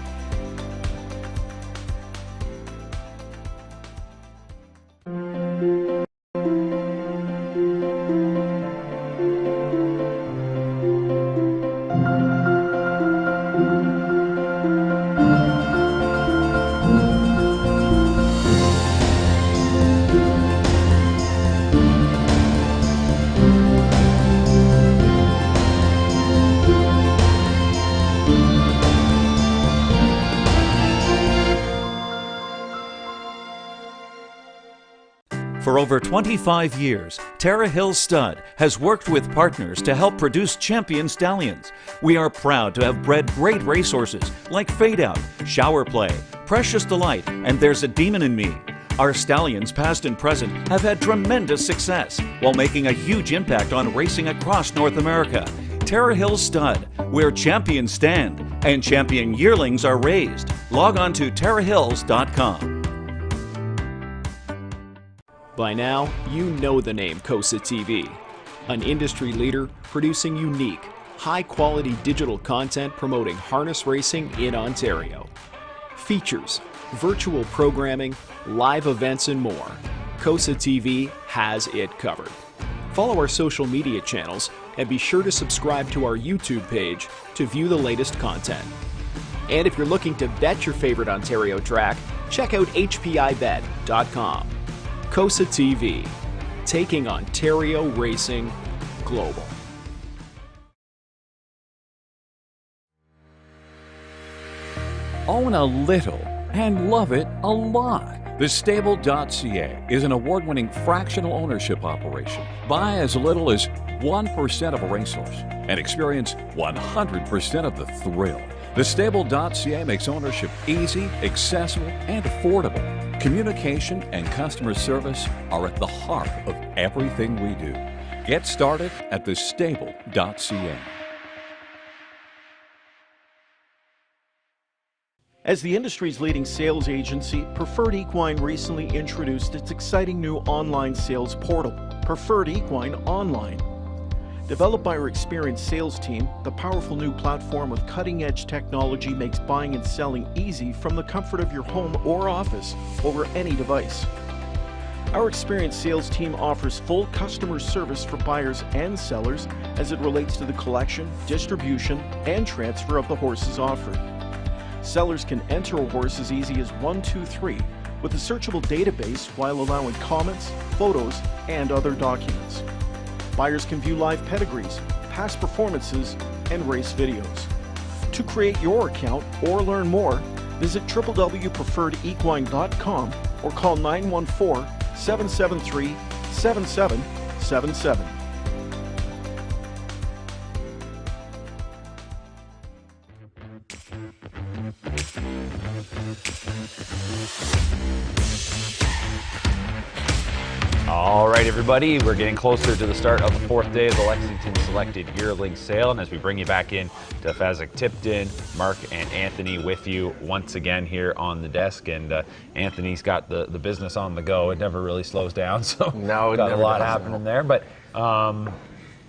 For over 25 years, Tara Hill Stud has worked with partners to help produce champion stallions. We are proud to have bred great racehorses like Fade Out, Shower Play, Precious Delight, and There's a Demon in Me. Our stallions, past and present, have had tremendous success while making a huge impact on racing across North America. Tara Hill Stud, where champions stand and champion yearlings are raised. Log on to TaraHills.com. By now, you know the name COSA TV, an industry leader producing unique, high-quality digital content promoting harness racing in Ontario. Features, virtual programming, live events, and more. COSA TV has it covered. Follow our social media channels and be sure to subscribe to our YouTube page to view the latest content. And if you're looking to bet your favorite Ontario track, check out hpibet.com. COSA TV, taking Ontario racing global. Own a little and love it a lot. TheStable.ca is an award-winning fractional ownership operation. Buy as little as 1% of a racehorse and experience 100% of the thrill. TheStable.ca makes ownership easy, accessible, and affordable. Communication and customer service are at the heart of everything we do. Get started at TheStable.ca. As the industry's leading sales agency, Preferred Equine recently introduced its exciting new online sales portal, Preferred Equine Online. Developed by our experienced sales team, the powerful new platform with cutting-edge technology makes buying and selling easy from the comfort of your home or office over any device. Our experienced sales team offers full customer service for buyers and sellers as it relates to the collection, distribution, and transfer of the horses offered. Sellers can enter a horse as easy as 1, 2, 3 with a searchable database while allowing comments, photos, and other documents. Buyers can view live pedigrees, past performances, and race videos. To create your account or learn more, visit www.preferredequine.com or call 914-773-7777. All right, everybody, we're getting closer to the start of the fourth day of the Lexington Selected Yearling Sale, and as we bring you back in to Fasig-Tipton, Mark and Anthony with you once again here on the desk, and Anthony's got the business on the go. It never really slows down, so no, got a lot happening there, but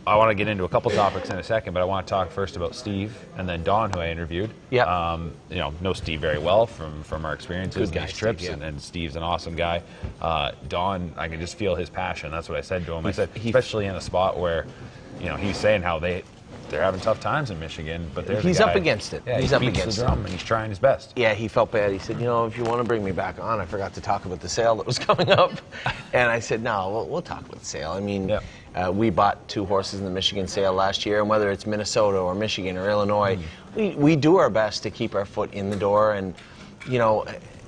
I want to get into a couple topics in a second, but I want to talk first about Steve and then Don, who I interviewed. Yeah. Know Steve very well from our experiences Good in guy, these trips, Steve, yeah. and Steve's an awesome guy. Don, I can just feel his passion. That's what I said to him. I said, especially in a spot where, he's saying how they're having tough times in Michigan, but he's up against it. Yeah, he's he up beats against the drum, it. and he's trying his best. Yeah, he felt bad. He said, if you want to bring me back on, I forgot to talk about the sale that was coming up. And I said, no, we'll talk about the sale. I mean, we bought 2 horses in the Michigan sale last year, and whether it's Minnesota or Michigan or Illinois, we do our best to keep our foot in the door. And,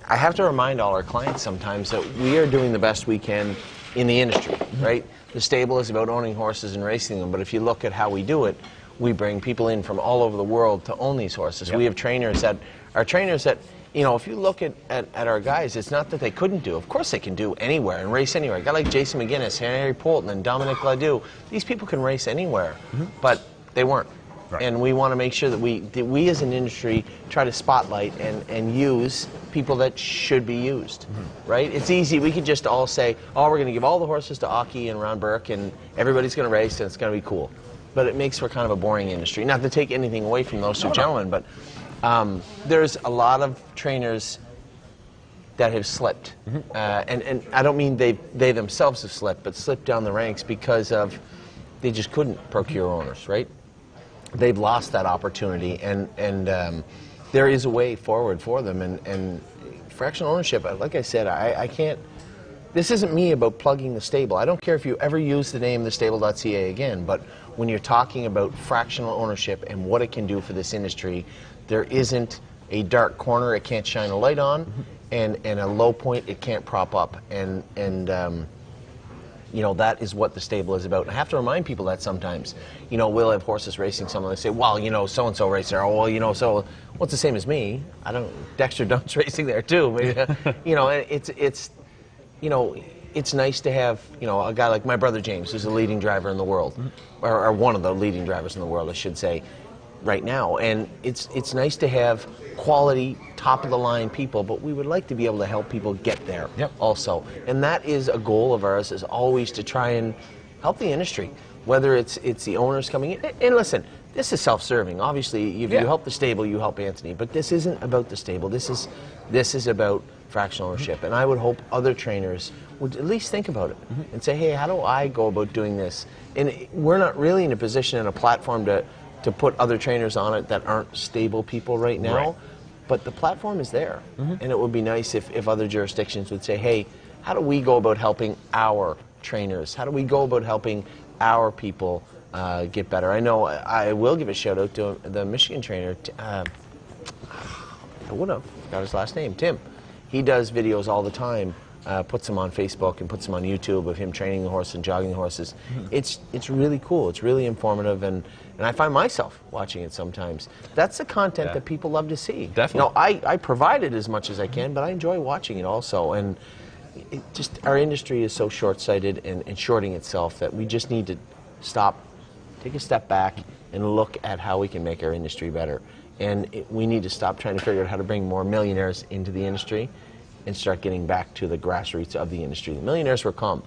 I have to remind all our clients sometimes that we are doing the best we can in the industry, right? The stable is about owning horses and racing them, but if you look at how we do it, we bring people in from all over the world to own these horses. We have trainers that if you look at our guys, it's not that they couldn't do. Of course they can do anywhere and race anywhere. A guy like Jason McGinnis, Menary Polton, and Dominic Ledoux, these people can race anywhere, but they weren't. Right. And we want to make sure that we as an industry try to spotlight and use people that should be used, right? It's easy. We could just all say, we're going to give all the horses to Aki and Ron Burke, and everybody's going to race, and it's going to be cool. But it makes for kind of a boring industry. Not to take anything away from those two gentlemen, but there's a lot of trainers that have slipped. And I don't mean they themselves have slipped, but slipped down the ranks because of they just couldn't procure owners, right? They've lost that opportunity, and there is a way forward for them. And fractional ownership, like I said, I can't. This isn't me about plugging the stable. I don't care if you ever use the name TheStable.ca again, but when you're talking about fractional ownership and what it can do for this industry, there isn't a dark corner it can't shine a light on, and a low point it can't prop up. And You know, that is what the stable is about. And I have to remind people that sometimes. You know, we'll have horses racing someone, they say, well, you know, so-and-so racer, oh, well, you know, so, well, it's the same as me. Dexter Dunn's racing there too. You know, it's, you know, it's nice to have, you know, a guy like my brother James, who's the leading driver in the world, or one of the leading drivers in the world, I should say, right now. And it's nice to have quality, top-of-the-line people, but we would like to be able to help people get there also. And that is a goal of ours, is always to try and help the industry, whether it's the owners coming in. And listen, this is self-serving. Obviously, if you help the stable, you help Anthony. But this isn't about the stable. This is about fractional ownership. And I would hope other trainers would at least think about it and say, hey, how do I go about doing this? And we're not really in a position and a platform to put other trainers on it that aren't stable people right now. But the platform is there. And it would be nice if other jurisdictions would say, hey, how do we go about helping our trainers? How do we go about helping our people get better? I know I will give a shout out to the Michigan trainer, I would have got his last name, Tim. He does videos all the time, puts them on Facebook and puts them on YouTube of him training the horse and jogging the horses. It's really cool. It's really informative, and I find myself watching it sometimes. That's the content that people love to see. Definitely. You know, I provide it as much as I can, but I enjoy watching it also. And our industry is so short-sighted and shorting itself that we just need to stop, take a step back, and look at how we can make our industry better. And we need to stop trying to figure out how to bring more millionaires into the industry and start getting back to the grassroots of the industry. The millionaires will come,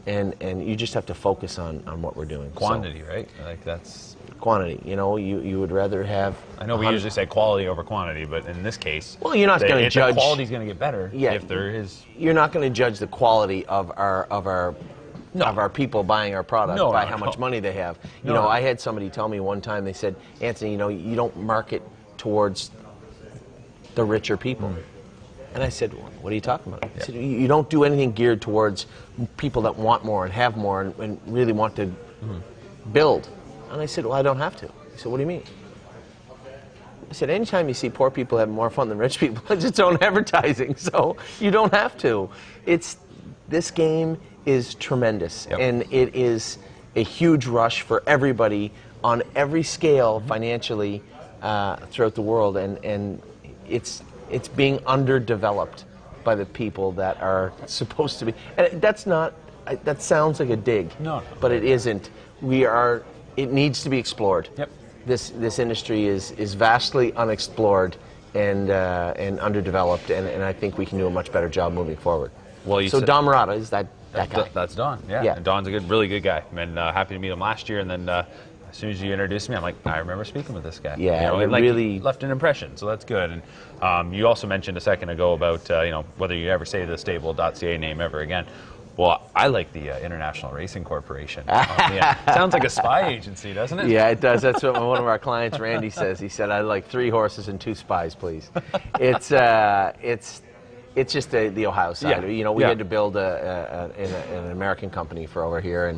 and you just have to focus on what we're doing. Quantity, right? Like that's quantity. You know, you would rather have. I know we usually say quality over quantity, but in this case, well, you're not going to judge. The quality's going to get better if there is. You're not going to judge the quality of our people buying our product by how much money they have. You know, I had somebody tell me one time, they said, Anthony, you know, you don't market towards the richer people. And I said, what are you talking about? He said, you don't do anything geared towards people that want more and have more and really want to build. And I said, well, I don't have to. He said, what do you mean? I said, anytime you see poor people have more fun than rich people, it's its own advertising. So you don't have to. This game is tremendous, and it is a huge rush for everybody on every scale financially throughout the world, and it's being underdeveloped by the people that are supposed to be. And that's not, that sounds like a dig, but it isn't. It needs to be explored. This industry is vastly unexplored and underdeveloped, and I think we can do a much better job moving forward. Well, so Don Murata is that guy. That's Don, yeah. And Don's a really good guy. And happy to meet him last year, and then as soon as you introduced me, I'm like, I remember speaking with this guy. Yeah, you know, it really left an impression, so that's good. And you also mentioned a second ago about you know, whether you ever say the TheStable.ca name ever again. Well, I like the International Racing Corporation. Sounds like a spy agency, doesn't it? Yeah, it does. That's what one of our clients, Randy, says. He said, "I'd like 3 horses and 2 spies, please." It's just the Ohio side. You know, we had to build an American company for over here,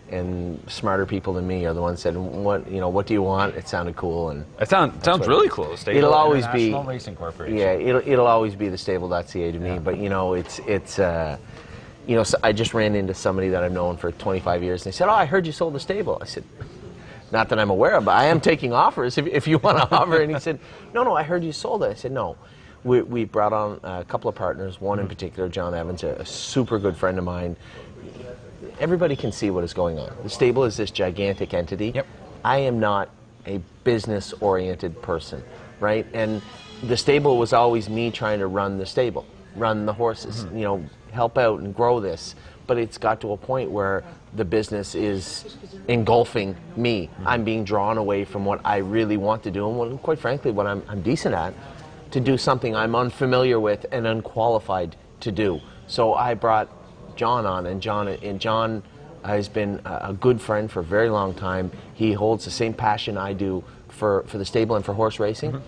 and smarter people than me are the ones that said, "What do you want?" It sounded cool, and it sounds really cool. It'll always be International Racing Corporation. Yeah, it'll always be TheStable.ca to me. But you know, it's you know, so I just ran into somebody that I've known for 25 years, and they said, "Oh, I heard you sold the stable." I said, "Not that I'm aware of, but I am taking offers if you want to offer." And he said, No, I heard you sold it." I said, "No." We brought on a couple of partners, one in particular, John Evans, a super good friend of mine. Everybody can see what is going on. The stable is this gigantic entity. I am not a business-oriented person, right? And the stable was always me trying to run the stable, run the horses, you know, help out and grow this. But it's got to a point where the business is engulfing me. I'm being drawn away from what I really want to do, and quite frankly, what I'm decent at, to do something I'm unfamiliar with and unqualified to do. So I brought John on, and John has been a good friend for a very long time. He holds the same passion I do for the stable and for horse racing.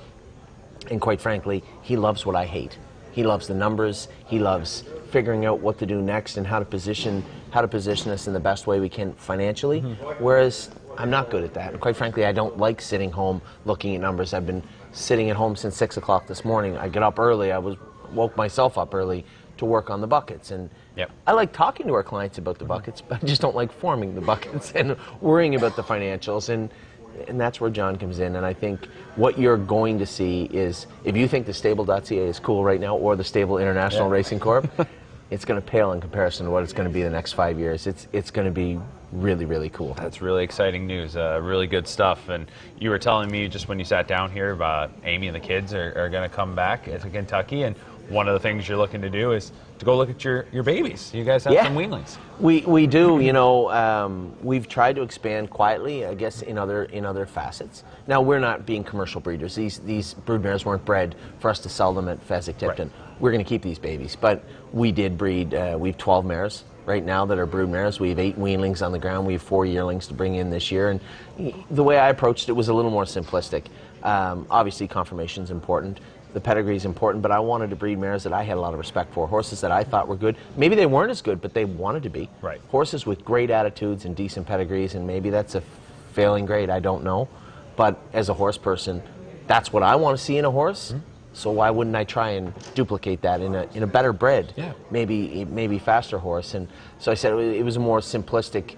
And quite frankly, he loves what I hate. He loves the numbers. He loves figuring out what to do next and how to position us in the best way we can financially. Whereas I'm not good at that. And quite frankly, I don't like sitting home looking at numbers. I've been sitting at home since 6 o'clock this morning. I get up early. I woke myself up early to work on the buckets, and Yep. I like talking to our clients about the buckets, but I just don't like forming the buckets and worrying about the financials. And that's where John comes in. And I think what you're going to see is, if you think TheStable.ca is cool right now, or the Stable International Racing Corp, it's going to pale in comparison to what it's going to be the next 5 years. It's going to be really, really cool. That's really exciting news. Really good stuff. And you were telling me just when you sat down here about Amy and the kids are going to come back to Kentucky, and one of the things you're looking to do is to go look at your babies. You guys have some weanlings. We do. You know, we've tried to expand quietly, I guess, in other facets. Now, we're not being commercial breeders. These broodmares weren't bred for us to sell them at Fasig-Tipton. Right. We're going to keep these babies, but we did breed. We have 12 mares right now that are brood mares. We have 8 weanlings on the ground. We have 4 yearlings to bring in this year. And the way I approached it was a little more simplistic. Obviously, confirmation is important. The pedigree is important, but I wanted to breed mares that I had a lot of respect for, horses that I thought were good. Maybe they weren't as good, but they wanted to be. Right. Horses with great attitudes and decent pedigrees, and maybe that's a failing grade, I don't know. But as a horse person, that's what I want to see in a horse. Mm-hmm. So why wouldn't I try and duplicate that in a better bred, maybe faster horse? And so I said it was a more simplistic.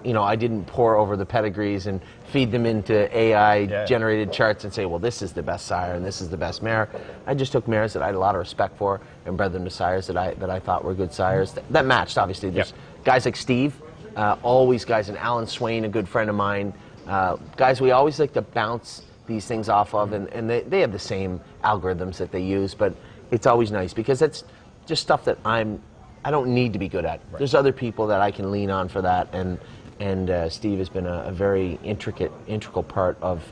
You know, I didn't pour over the pedigrees and feed them into AI-generated charts and say, well, this is the best sire and this is the best mare. I just took mares that I had a lot of respect for and bred them to sires that I thought were good sires. That matched, obviously. There's guys like Steve, always guys, and Alan Swain, a good friend of mine. Guys we always like to bounce these things off of, and they have the same algorithms that they use, but it's always nice because it's just stuff that I don't need to be good at. Right. There's other people that I can lean on for that, and Steve has been a very integral part of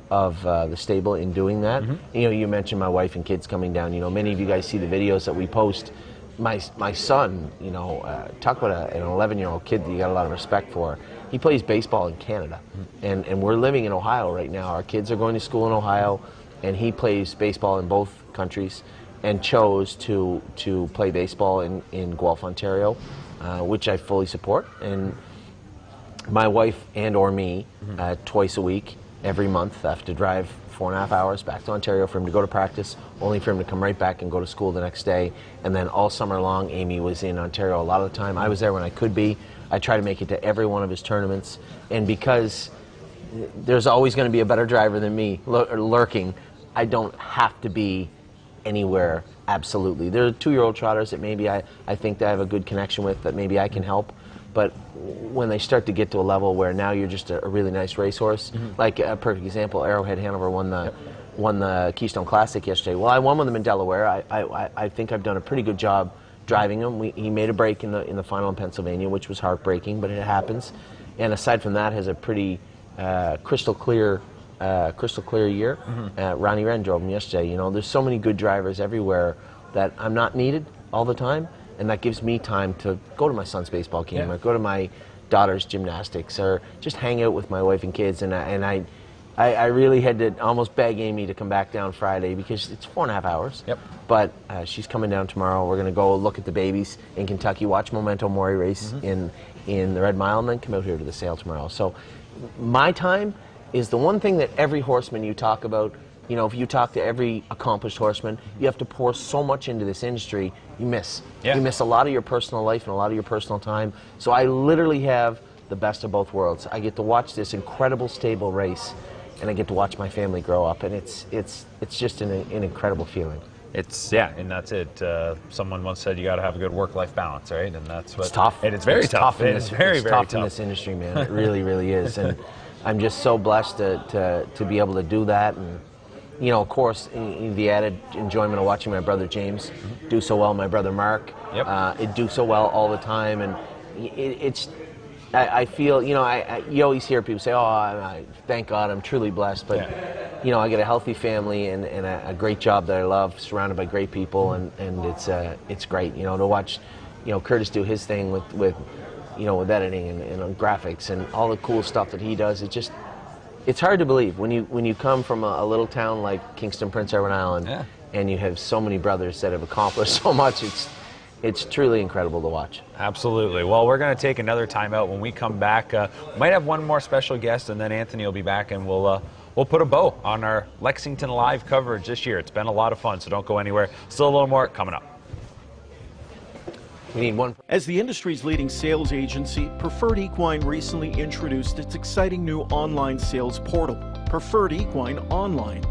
the stable in doing that. Mm-hmm. You know, you mentioned my wife and kids coming down. You know, many of you guys see the videos that we post. My son, you know, talk about an 11-year-old kid that you got a lot of respect for. He plays baseball in Canada, and we're living in Ohio right now. Our kids are going to school in Ohio, and he plays baseball in both countries, and chose to play baseball in Guelph, Ontario, which I fully support. And my wife and or me, twice a week, every month, have to drive 4.5 hours back to Ontario for him to go to practice, only for him to come right back and go to school the next day. And then all summer long, Amy was in Ontario a lot of the time. I was there when I could be. I try to make it to every one of his tournaments. And because there's always going to be a better driver than me lurking, I don't have to be anywhere, absolutely. There are 2-year-old trotters that maybe I think that I have a good connection with, that maybe I can help. But when they start to get to a level where now you're just a really nice racehorse, like a perfect example, Arrowhead Hanover won the Keystone Classic yesterday. Well, I won with him in Delaware. I think I've done a pretty good job driving him. He made a break in the final in Pennsylvania, which was heartbreaking, but it happens. And aside from that, has a pretty crystal clear year. Ronnie Wren drove him yesterday. You know, there's so many good drivers everywhere that I'm not needed all the time, and that gives me time to go to my son's baseball game or go to my daughter's gymnastics or just hang out with my wife and kids. And I really had to almost beg Amy to come back down Friday because it's 4.5 hours. Yep. But she's coming down tomorrow. We're going to go look at the babies in Kentucky, watch Memento Mori race in the Red Mile, and then come out here to the sale tomorrow. So my time is the one thing that every horseman you talk about, you know, if you talk to every accomplished horseman, you have to pour so much into this industry, you miss. Yeah. You miss a lot of your personal life and a lot of your personal time. So I literally have the best of both worlds. I get to watch this incredible stable race, and I get to watch my family grow up, and it's just an incredible feeling. And that's it. Someone once said you got to have a good work-life balance, right? And that's what it's tough. And it's very tough. It's very tough in this industry, man. It really, really is. And I'm just so blessed to be able to do that. And you know, of course, the added enjoyment of watching my brother James do so well, my brother Mark, it do so well all the time, and I feel, you know, you always hear people say, oh, thank God, I'm truly blessed, but you know, I get a healthy family and a great job that I love, surrounded by great people, and it's great, you know, to watch, you know, Curtis do his thing with you know, with editing and graphics and all the cool stuff that he does. It's hard to believe when you come from a little town like Kingston, Prince Edward Island, and you have so many brothers that have accomplished so much. It's truly incredible to watch. Absolutely. Well, we're going to take another timeout. When we come back, we might have one more special guest, and then Anthony will be back, and we'll put a bow on our Lexington Live coverage this year. It's been a lot of fun, so don't go anywhere. Still a little more coming up. We need one. As the industry's leading sales agency, Preferred Equine recently introduced its exciting new online sales portal, Preferred Equine Online.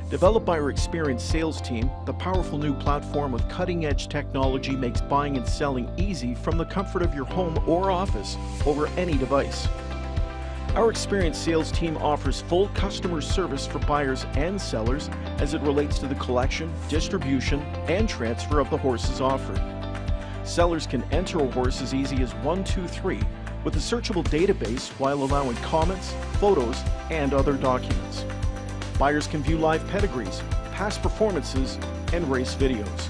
Developed by our experienced sales team, the powerful new platform with cutting-edge technology makes buying and selling easy from the comfort of your home or office over any device. Our experienced sales team offers full customer service for buyers and sellers as it relates to the collection, distribution, and transfer of the horses offered. Sellers can enter a horse as easy as 123 with a searchable database while allowing comments, photos, and other documents. Buyers can view live pedigrees, past performances, and race videos.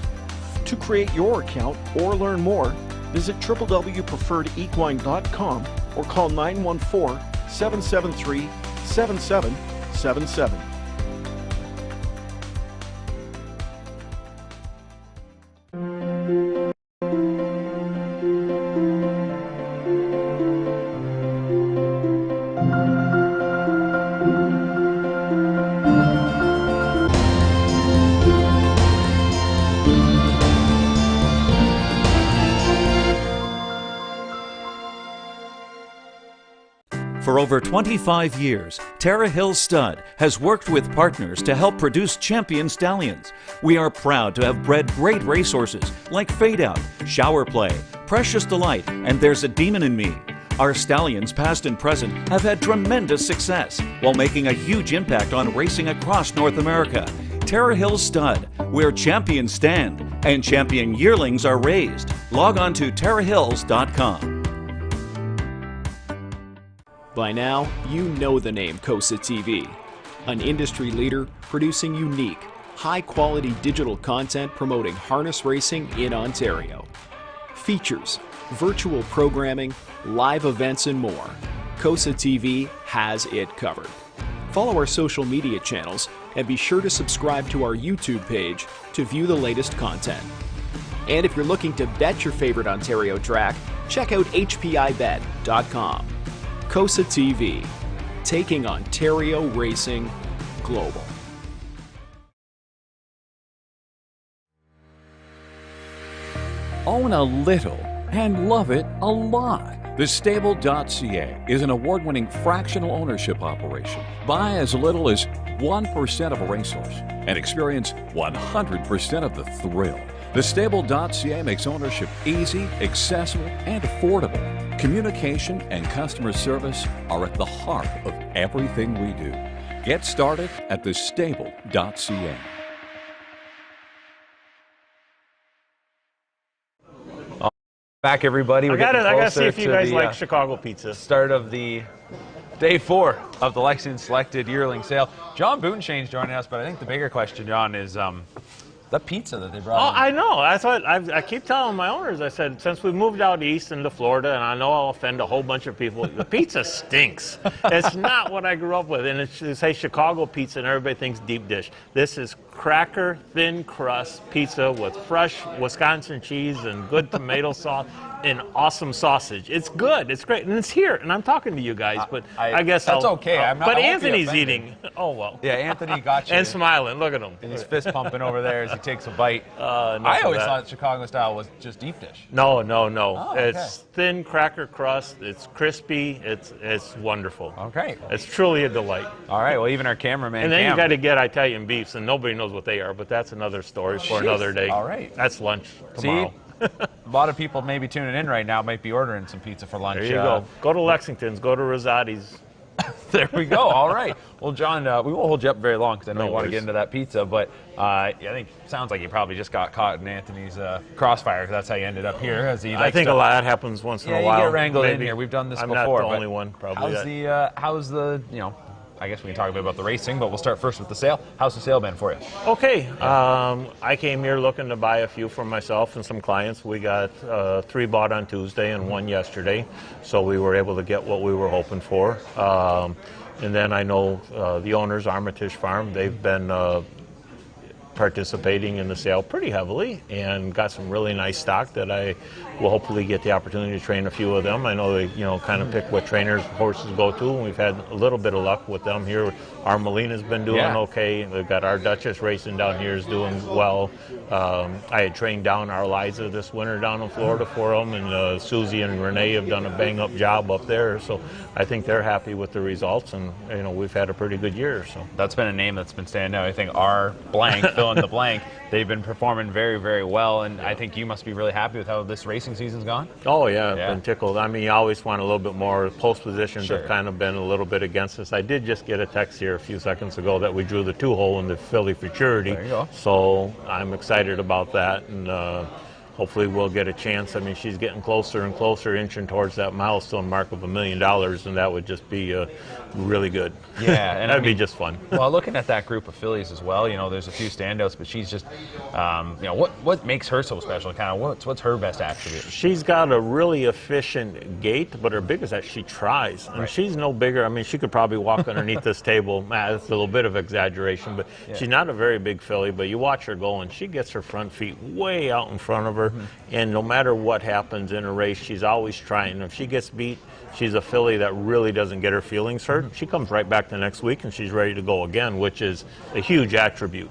To create your account or learn more, visit www.preferredequine.com or call 914-773-7777. For over 25 years, Tara Hill Stud has worked with partners to help produce champion stallions. We are proud to have bred great racehorses like Fade Out, Shower Play, Precious Delight, and There's a Demon in Me. Our stallions, past and present, have had tremendous success while making a huge impact on racing across North America. Tara Hill Stud, where champions stand and champion yearlings are raised. Log on to TaraHills.com. By now, you know the name COSA TV, an industry leader producing unique, high-quality digital content promoting harness racing in Ontario. Features, virtual programming, live events, and more. COSA TV has it covered. Follow our social media channels and be sure to subscribe to our YouTube page to view the latest content. And if you're looking to bet your favorite Ontario track, check out hpibet.com. COSA TV, taking Ontario racing global. Own a little and love it a lot. TheStable.ca is an award-winning fractional ownership operation. Buy as little as 1% of a racehorse and experience 100% of the thrill. TheStable.ca makes ownership easy, accessible, and affordable. Communication and customer service are at the heart of everything we do. Get started at TheStable.ca. Back, everybody. I gotta see if you guys like Chicago pizza. Start of the day 4 of the Lexington Selected Yearling Sale. John Boonshane's joining us, but I think the bigger question, John, is that pizza that they brought. Oh, I know. That's what I keep telling my owners. I said, since we moved out east into Florida, and I know I'll offend a whole bunch of people, the pizza stinks. It's not what I grew up with. And they say Chicago pizza, and everybody thinks deep dish. This is cracker, thin crust pizza with fresh Wisconsin cheese and good tomato sauce and awesome sausage. It's good. It's great. And it's here. And I'm talking to you guys, but I guess that's okay. But Anthony's eating. Oh, well. Yeah, Anthony got you. And smiling. Look at him. And he's fist pumping over there as he takes a bite. I always thought Chicago style was just deep dish. No. Oh, okay. It's thin cracker crust. It's crispy. It's wonderful. Okay. It's truly a delight. All right. Well, even our cameraman. And then you got to get Italian beefs, and nobody knows what they are, but that's another story for another day. All right. That's lunch tomorrow. See? A lot of people maybe tuning in right now might be ordering some pizza for lunch. There you go. Go to Lexington's. Go to Rosati's. There we go. All right. Well, John, we won't hold you up very long because I know you want to get into that pizza, but I think it sounds like you probably just got caught in Anthony's crossfire because that's how you ended up here. I think a lot happens once in a while. You get wrangled in here. We've done this before. I'm not the only one, probably. How's the I guess we can talk a bit about the racing, but we'll start first with the sale. How's the sale been for you? Okay. I came here looking to buy a few for myself and some clients. We got 3 bought on Tuesday and 1 yesterday, so we were able to get what we were hoping for. And then I know the owners, Armitage Farm, they've been participating in the sale pretty heavily and got some really nice stock that I will hopefully get the opportunity to train a few of them. I know they, kind of pick what trainers horses go to, and we've had a little bit of luck with them here. Our Melina's been doing okay. We've got our Duchess racing down here is doing well. I had trained down our Eliza this winter down in Florida for them, and Susie and Renee have done a bang-up job up there. So I think they're happy with the results, and we've had a pretty good year. So that's been a name that's been standing out. I think our blank, fill in the blank, they've been performing very, very well, and I think you must be really happy with how this racing season's gone. Oh yeah, I've been tickled. I mean, you always want a little bit more. Post positions have kind of been a little bit against us. I did just get a text here a few seconds ago that we drew the 2-hole in the Philly Futurity. There you go. So I'm excited about that, and hopefully we'll get a chance. I mean, she's getting closer and closer, inching towards that milestone mark of $1 million, and that would just be really good. Yeah, and that'd be just fun. Well, looking at that group of fillies as well, there's a few standouts, but she's just, what makes her so special? Kind of what's her best attribute? She's got a really efficient gait, but her biggest is that she tries. And she's no bigger. I mean, she could probably walk underneath this table. That's a little bit of exaggeration, but she's not a very big filly. But you watch her go, and she gets her front feet way out in front of her. And no matter what happens in a race, she's always trying. If she gets beat, she's a filly that really doesn't get her feelings hurt. She comes right back the next week, and she's ready to go again, which is a huge attribute,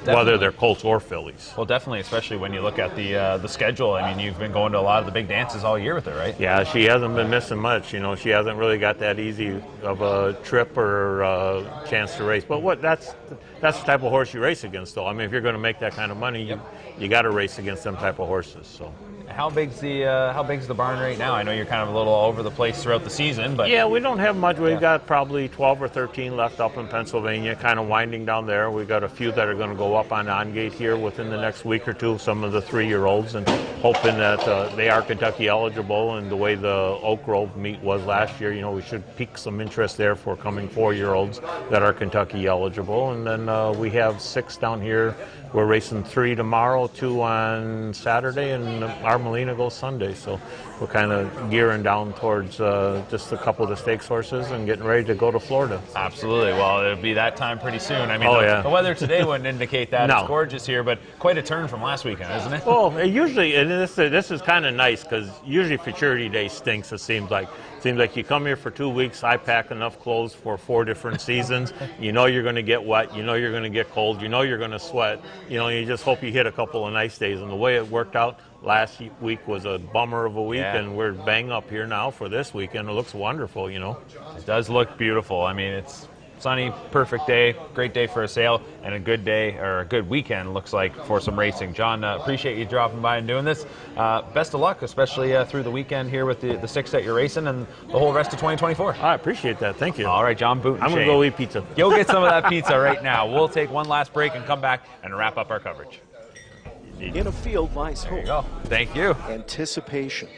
whether they're colts or fillies. Well, definitely, especially when you look at the schedule. I mean, you've been going to a lot of the big dances all year with her, right? Yeah, she hasn't been missing much. She hasn't really got that easy of a trip or chance to race. But that's the type of horse you race against, though. I mean, if you're going to make that kind of money, you got to race against them type of horses. So. How big's the barn right now? I know you're kind of a little all over the place throughout the season, but yeah, we don't have much. We've got probably 12 or 13 left up in Pennsylvania, kind of winding down there. We've got a few that are going to go up on gate here within the next week or two. Some of the 3-year-olds, and hoping that they are Kentucky eligible. And the way the Oak Grove meet was last year, we should pique some interest there for coming 4-year-olds that are Kentucky eligible. And then we have 6 down here. We're racing 3 tomorrow, 2 on Saturday, and our Melina goes Sunday. So we're kind of gearing down towards just a couple of the stakes horses and getting ready to go to Florida. Absolutely. Well, it'll be that time pretty soon. I mean, the weather today wouldn't indicate that. It's gorgeous here, but quite a turn from last weekend, isn't it? Well, usually, and this is kind of nice because usually Futurity Day stinks, it seems like. Seems like you come here for 2 weeks, I pack enough clothes for 4 different seasons. You're going to get wet, you're going to get cold, you're going to sweat. You just hope you hit a couple of nice days. And the way it worked out last week was a bummer of a week, and we're bang up here now for this weekend. It looks wonderful, It does look beautiful. I mean, it's sunny, perfect day, great day for a sale, and a good day, or a good weekend, looks like, for some racing. John, appreciate you dropping by and doing this. Best of luck, especially through the weekend here with the 6 that you're racing and the whole rest of 2024. I appreciate that. Thank you. All right, John Boot and I'm going to go eat pizza. You'll get some of that pizza right now. We'll take one last break and come back and wrap up our coverage. In a field lies hope. There you go. Thank you. Anticipation.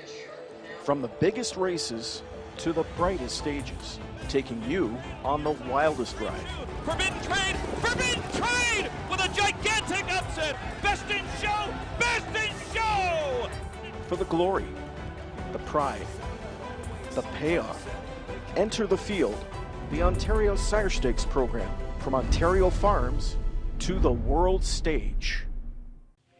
From the biggest races to the brightest stages, taking you on the wildest ride. Forbidden Trade with a gigantic upset. Best in show. For the glory, the pride, the payoff. Enter the field, the Ontario Sire Stakes program, from Ontario farms to the world stage.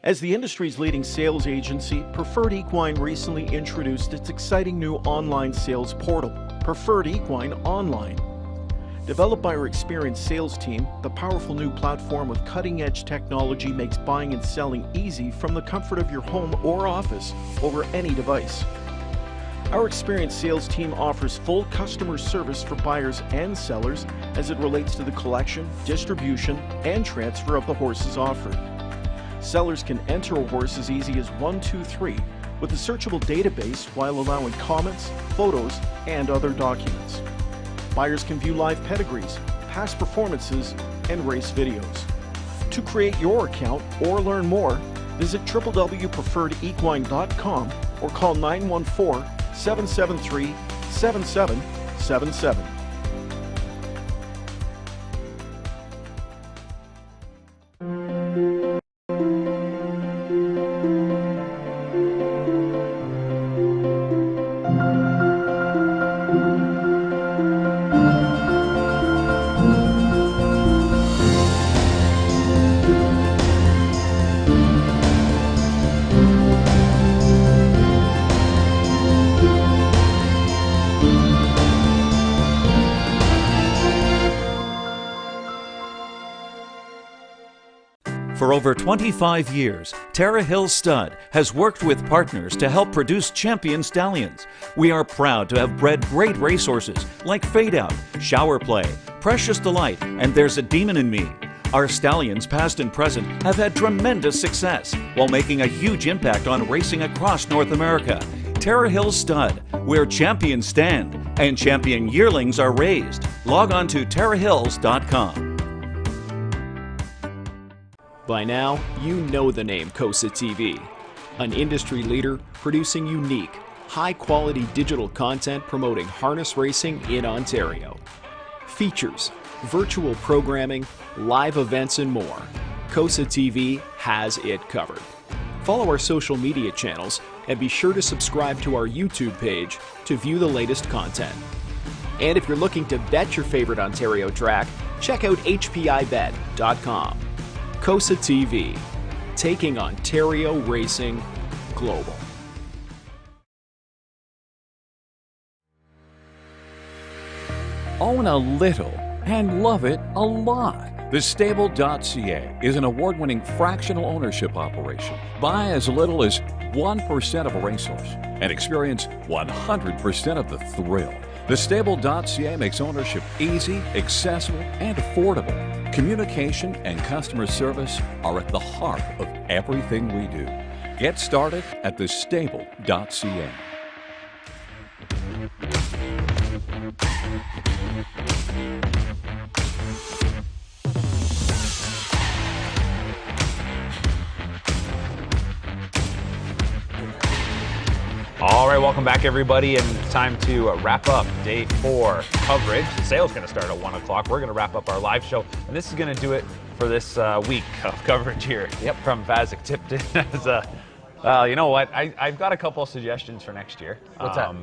As the industry's leading sales agency, Preferred Equine recently introduced its exciting new online sales portal, Preferred Equine Online. Developed by our experienced sales team, the powerful new platform with cutting-edge technology makes buying and selling easy from the comfort of your home or office over any device. Our experienced sales team offers full customer service for buyers and sellers as it relates to the collection, distribution, and transfer of the horses offered. Sellers can enter a horse as easy as 1, 2, 3 with a searchable database while allowing comments, photos, and other documents. Buyers can view live pedigrees, past performances, and race videos. To create your account or learn more, visit www.preferredequine.com or call 914-773-7777. For over 25 years, Tara Hill Stud has worked with partners to help produce champion stallions. We are proud to have bred great racehorses like Fade Out, Shower Play, Precious Delight, and There's a Demon in Me. Our stallions, past and present, have had tremendous success while making a huge impact on racing across North America. Tara Hill Stud, where champions stand and champion yearlings are raised. Log on to TaraHills.com. By now, you know the name COSA TV, an industry leader producing unique, high-quality digital content promoting harness racing in Ontario. Features, virtual programming, live events, and more. COSA TV has it covered. Follow our social media channels and be sure to subscribe to our YouTube page to view the latest content. And if you're looking to bet your favorite Ontario track, check out hpibet.com. COSA TV, taking Ontario racing global. Own a little and love it a lot. TheStable.ca is an award-winning fractional ownership operation. Buy as little as 1% of a racehorse and experience 100% of the thrill. TheStable.ca makes ownership easy, accessible, and affordable. Communication and customer service are at the heart of everything we do. Get started at TheStable.ca. All right, welcome back, everybody, and it's time to wrap up day 4 coverage. The sale's going to start at 1 o'clock. We're going to wrap up our live show, and this is going to do it for this week of coverage here from Vasek Tipton. You know what? I've got a couple of suggestions for next year. What's that?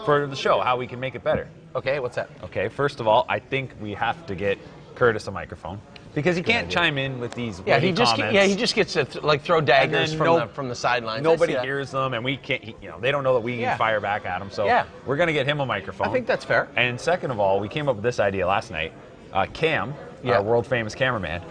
For the show, how we can make it better. Okay, what's that? Okay, first of all, I think we have to get Curtis a microphone. Because he can't chime in with these he just comments. he just gets to throw daggers from the sidelines. Nobody hears them, and we can't. They don't know that we can fire back at him. So we're going to get him a microphone. I think that's fair. And second of all, we came up with this idea last night. Cam, our world famous cameraman,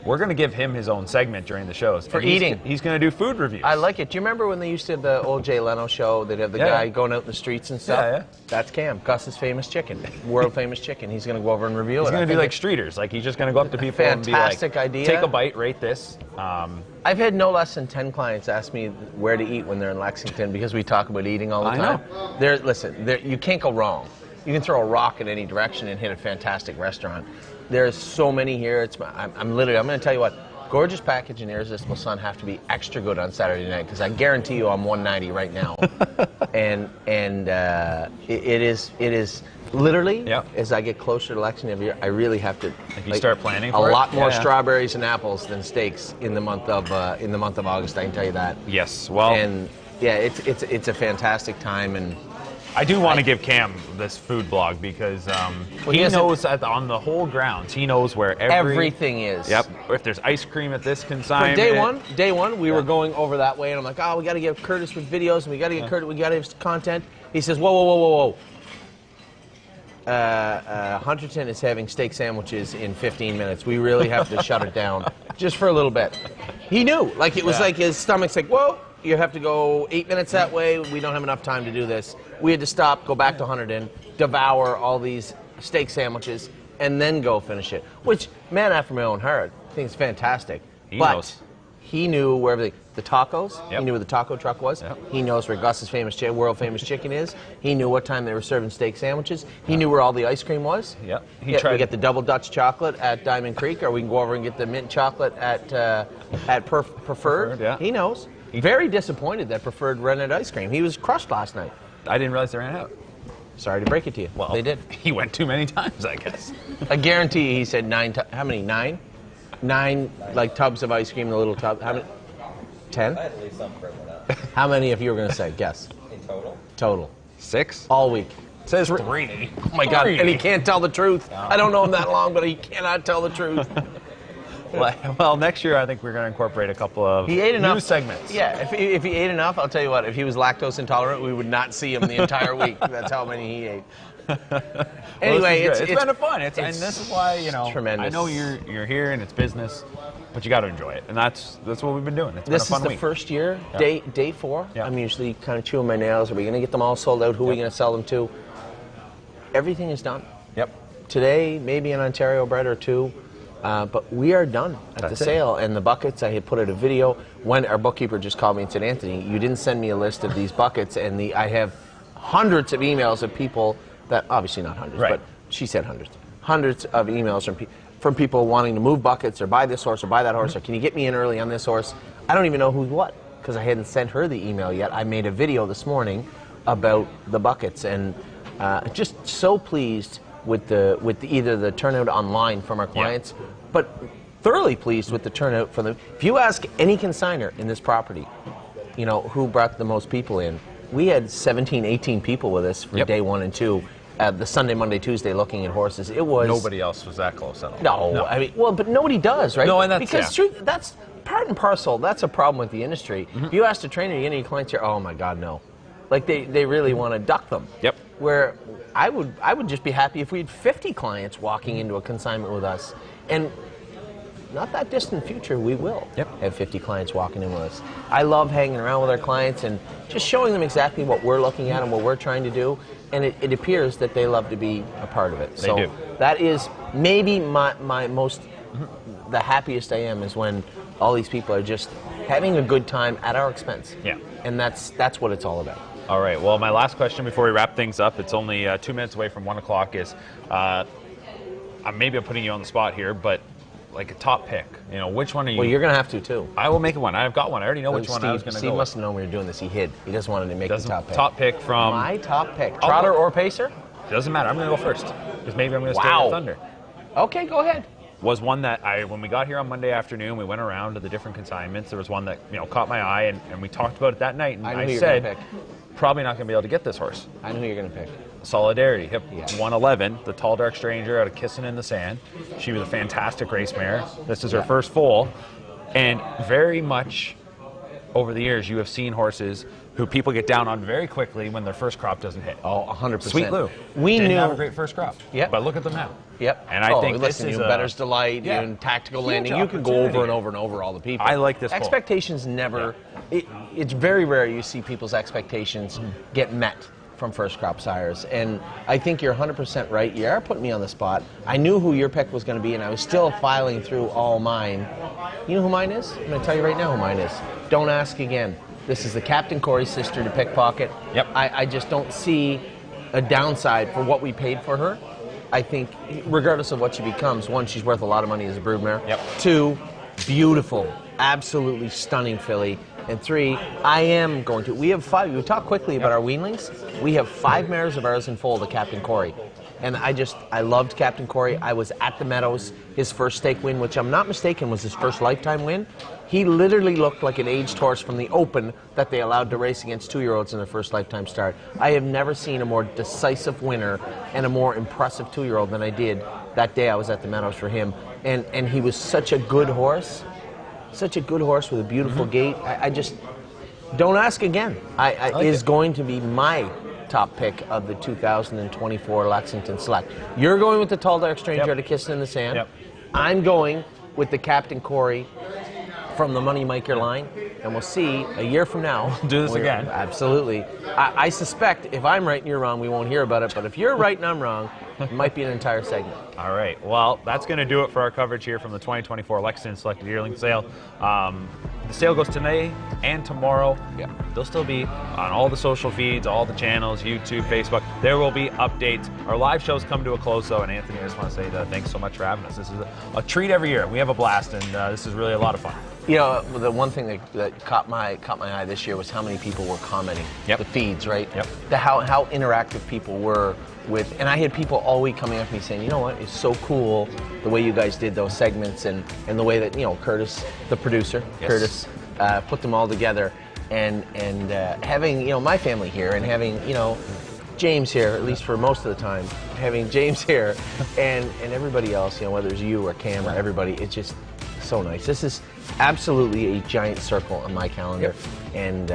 we're going to give him his own segment during the shows for eating. He's going to do food reviews. I like it. Do you remember when they used to have the old Jay Leno show? They'd have the guy going out in the streets and stuff. Yeah. That's Cam, Gus's famous chicken, world famous chicken. He's going to go over and review it. He's going to do like streeters. Like he's just going to go up to people and be like, fantastic idea. Take a bite, rate this. I've had no less than 10 clients ask me where to eat when they're in Lexington because we talk about eating all the time. Listen, you can't go wrong. You can throw a rock in any direction and hit a fantastic restaurant. There's so many here. I'm going to tell you what. Gorgeous package and Irresistible Sun have to be extra good on Saturday night because I guarantee you I'm 190 right now, and it is literally as I get closer to Lexington every year, I really have to. If you start planning for a lot more strawberries and apples than steaks in the month of August. I can tell you that. Yes, well, and it's a fantastic time and. I do want to give Cam this food blog because he knows on the whole grounds. He knows where everything is. Yep. If there's ice cream at this consignment. Day one, we were going over that way, and I'm like, oh, we got to give Curtis with videos, and we got to get Curtis, we got to have content. He says, whoa. Hunterton is having steak sandwiches in 15 minutes. We really have to shut it down just for a little bit. He knew, like it was like his stomach's like, whoa. You have to go 8 minutes that way. We don't have enough time to do this. We had to stop, go back to Hunterton, devour all these steak sandwiches, and then go finish it. Which, man after my own heart, I think it's fantastic. He knows. He knew where the tacos. He knew where the taco truck was. He knows where Gus's famous world famous chicken is. He knew what time they were serving steak sandwiches. He knew where all the ice cream was. We get the double Dutch chocolate at Diamond Creek, or we can go over and get the mint chocolate at Preferred. He knows. Very disappointed that Preferred ran out of ice cream. He was crushed last night. I didn't realize they ran out. Sorry to break it to you. Well, they did. He went too many times, I guess. I guarantee he said 9. How many? 9? 9 like tubs of ice cream in the little tub. How many? 10? I had at least some for everyone else. How many if you were going to say? Guess. In total? Total. 6? All week. It says 3. Oh my God. And he can't tell the truth. I don't know him that long, but he cannot tell the truth. Well, next year I think we're going to incorporate a couple of news segments. Yeah, if he ate enough, I'll tell you what, if he was lactose intolerant, we would not see him the entire week. That's how many he ate. Anyway, it's it's been fun. And this is why, you know, tremendous. I know you're here and it's business, but you got to enjoy it, and that's what we've been doing. It's this been a fun is the week. first year, Yeah. day 4. Yeah. I'm usually kind of chewing my nails. Are we going to get them all sold out? Who are we going to sell them to? Everything is done. Yep. Today, maybe an Ontario bred or 2, but we are done at That's the sale. And the buckets, I had put out a video when our bookkeeper just called me and said, Anthony, you didn't send me a list of these buckets, and I have hundreds of emails of people that, obviously not hundreds, Right. but she said hundreds of emails from people wanting to move buckets or buy this horse or buy that horse, or can you get me in early on this horse? I don't even know who's what, because I hadn't sent her the email yet. I made a video this morning about the buckets, and just so pleased with either the turnout online from our clients, but thoroughly pleased with the turnout from them. If you ask any consignor in this property, you know, who brought the most people in, we had 17, 18 people with us for day 1 and 2. The Sunday, Monday, Tuesday, looking at horses. It was Nobody else was that close at all. no. I mean, well, but nobody does, right? No, and that's because that's part and parcel. That's a problem with the industry. If you ask a trainer, you get any clients here, oh my God, no. Like they really want to duck them. Yep. Where I would just be happy if we had 50 clients walking into a consignment with us, and not that distant future, we will have 50 clients walking in with us. I love hanging around with our clients and just showing them exactly what we're looking at and what we're trying to do, and it appears that they love to be a part of it. They do. That is maybe my most, the happiest I am is when all these people are just having a good time at our expense. Yeah. And that's what it's all about. All right. Well, my last question before we wrap things up, it's only 2 minutes away from 1 o'clock, is maybe I'm putting you on the spot here, but like a top pick, you know, which one are you? Well, you're going to have to, too. I will make it one. I've got one. I already know which one I was going to go Steve with. must have known we were doing this. He hid. He doesn't want to make the top pick. Top pick from... My top pick. Trotter or Pacer? Doesn't matter. I'm going to go first, because maybe I'm going to stay with Thunder. Okay, go ahead. Was one that when we got here on Monday afternoon, we went around to the different consignments. There was one that, you know, caught my eye, and we talked about it that night, and I said, probably not going to be able to get this horse. I know who you're going to pick. Solidarity, hip 111, the Tall Dark Stranger out of Kissing in the Sand. She was a fantastic race mare. This is her first foal, and very much over the years, you have seen horses who people get down on very quickly when their first crop doesn't hit. Oh, 100%. Sweet Lou. We didn't knew have a great first crop. Yep. But look at them now. Yep. And I think listen, this is Better's Delight, and Tactical Landing. You could go over and over and over all the people. I like this. Expectations never. It's very rare you see people's expectations get met from first crop sires, and I think you're 100% right. You are putting me on the spot. I knew who your pick was going to be, and I was still filing through all mine. You know who mine is? I'm going to tell you right now who mine is. Don't ask again. This is the Captain Corey sister to Pickpocket. Yep. I just don't see a downside for what we paid for her. I think, regardless of what she becomes, 1, she's worth a lot of money as a broodmare. Yep. 2, beautiful, absolutely stunning filly. And 3, I am going to. We have 5. We talk quickly about our weanlings. We have 5 mares of ours in foal to Captain Corey. And I loved Captain Corey. I was at the Meadows, his first stake win, which I'm not mistaken was his first lifetime win. He literally looked like an aged horse from the Open that they allowed to race against 2-year-olds in their first lifetime start. I have never seen a more decisive winner and a more impressive 2-year-old than I did that day I was at the Meadows for him. And he was such a good horse. Such a good horse with a beautiful gait. I just, don't ask again. Is going to be my top pick of the 2024 Lexington Select. You're going with the Tall Dark Stranger to Kissing in the Sand. Yep. I'm going with the Captain Corey from the Moneymaker line, and we'll see a year from now. Do this again. Absolutely. I suspect if I'm right and you're wrong, we won't hear about it, but if you're right and I'm wrong, it might be an entire segment. All right. Well, that's going to do it for our coverage here from the 2024 Lexington Selected Yearling Sale. The sale goes today and tomorrow. Yeah. They'll still be on all the social feeds, all the channels, YouTube, Facebook. There will be updates. Our live shows come to a close, though, and Anthony, I just want to say thanks so much for having us. This is a treat every year. We have a blast, and this is really a lot of fun. You know, the one thing that caught my eye this year was how many people were commenting. The feeds, right? How interactive people were with, and I had people all week coming up to me saying, you know what, it's so cool the way you guys did those segments and the way that, you know, Curtis, the producer, Curtis, put them all together, and having, you know, my family here and having, you know, James here, at least for most of the time, having James here and everybody else, you know, whether it's you or Cam or everybody, it's just so nice. This is absolutely a giant circle on my calendar. And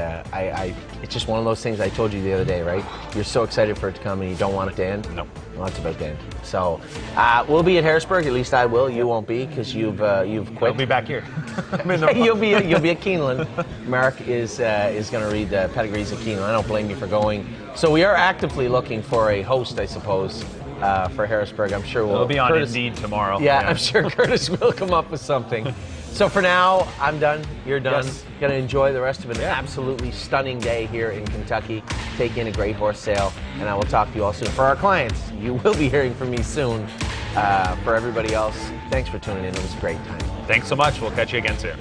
it's just one of those things I told you the other day, right? You're so excited for it to come and you don't want it to end. Nope. Well, it's about to end. So we'll be at Harrisburg. At least I will. You won't be because you've quit. I'll be back here. You'll be at Keeneland. Mark is going to read Pedigrees at Keeneland. I don't blame you for going. So we are actively looking for a host, I suppose, for Harrisburg. I'm sure It'll be on Indeed tomorrow. Yeah, I'm sure Curtis will come up with something. So for now, I'm done. You're done. Yes. Going to enjoy the rest of an absolutely stunning day here in Kentucky. Take in a great horse sale, and I will talk to you all soon. For our clients, you will be hearing from me soon. For everybody else, thanks for tuning in. It was a great time. Thanks so much. We'll catch you again soon.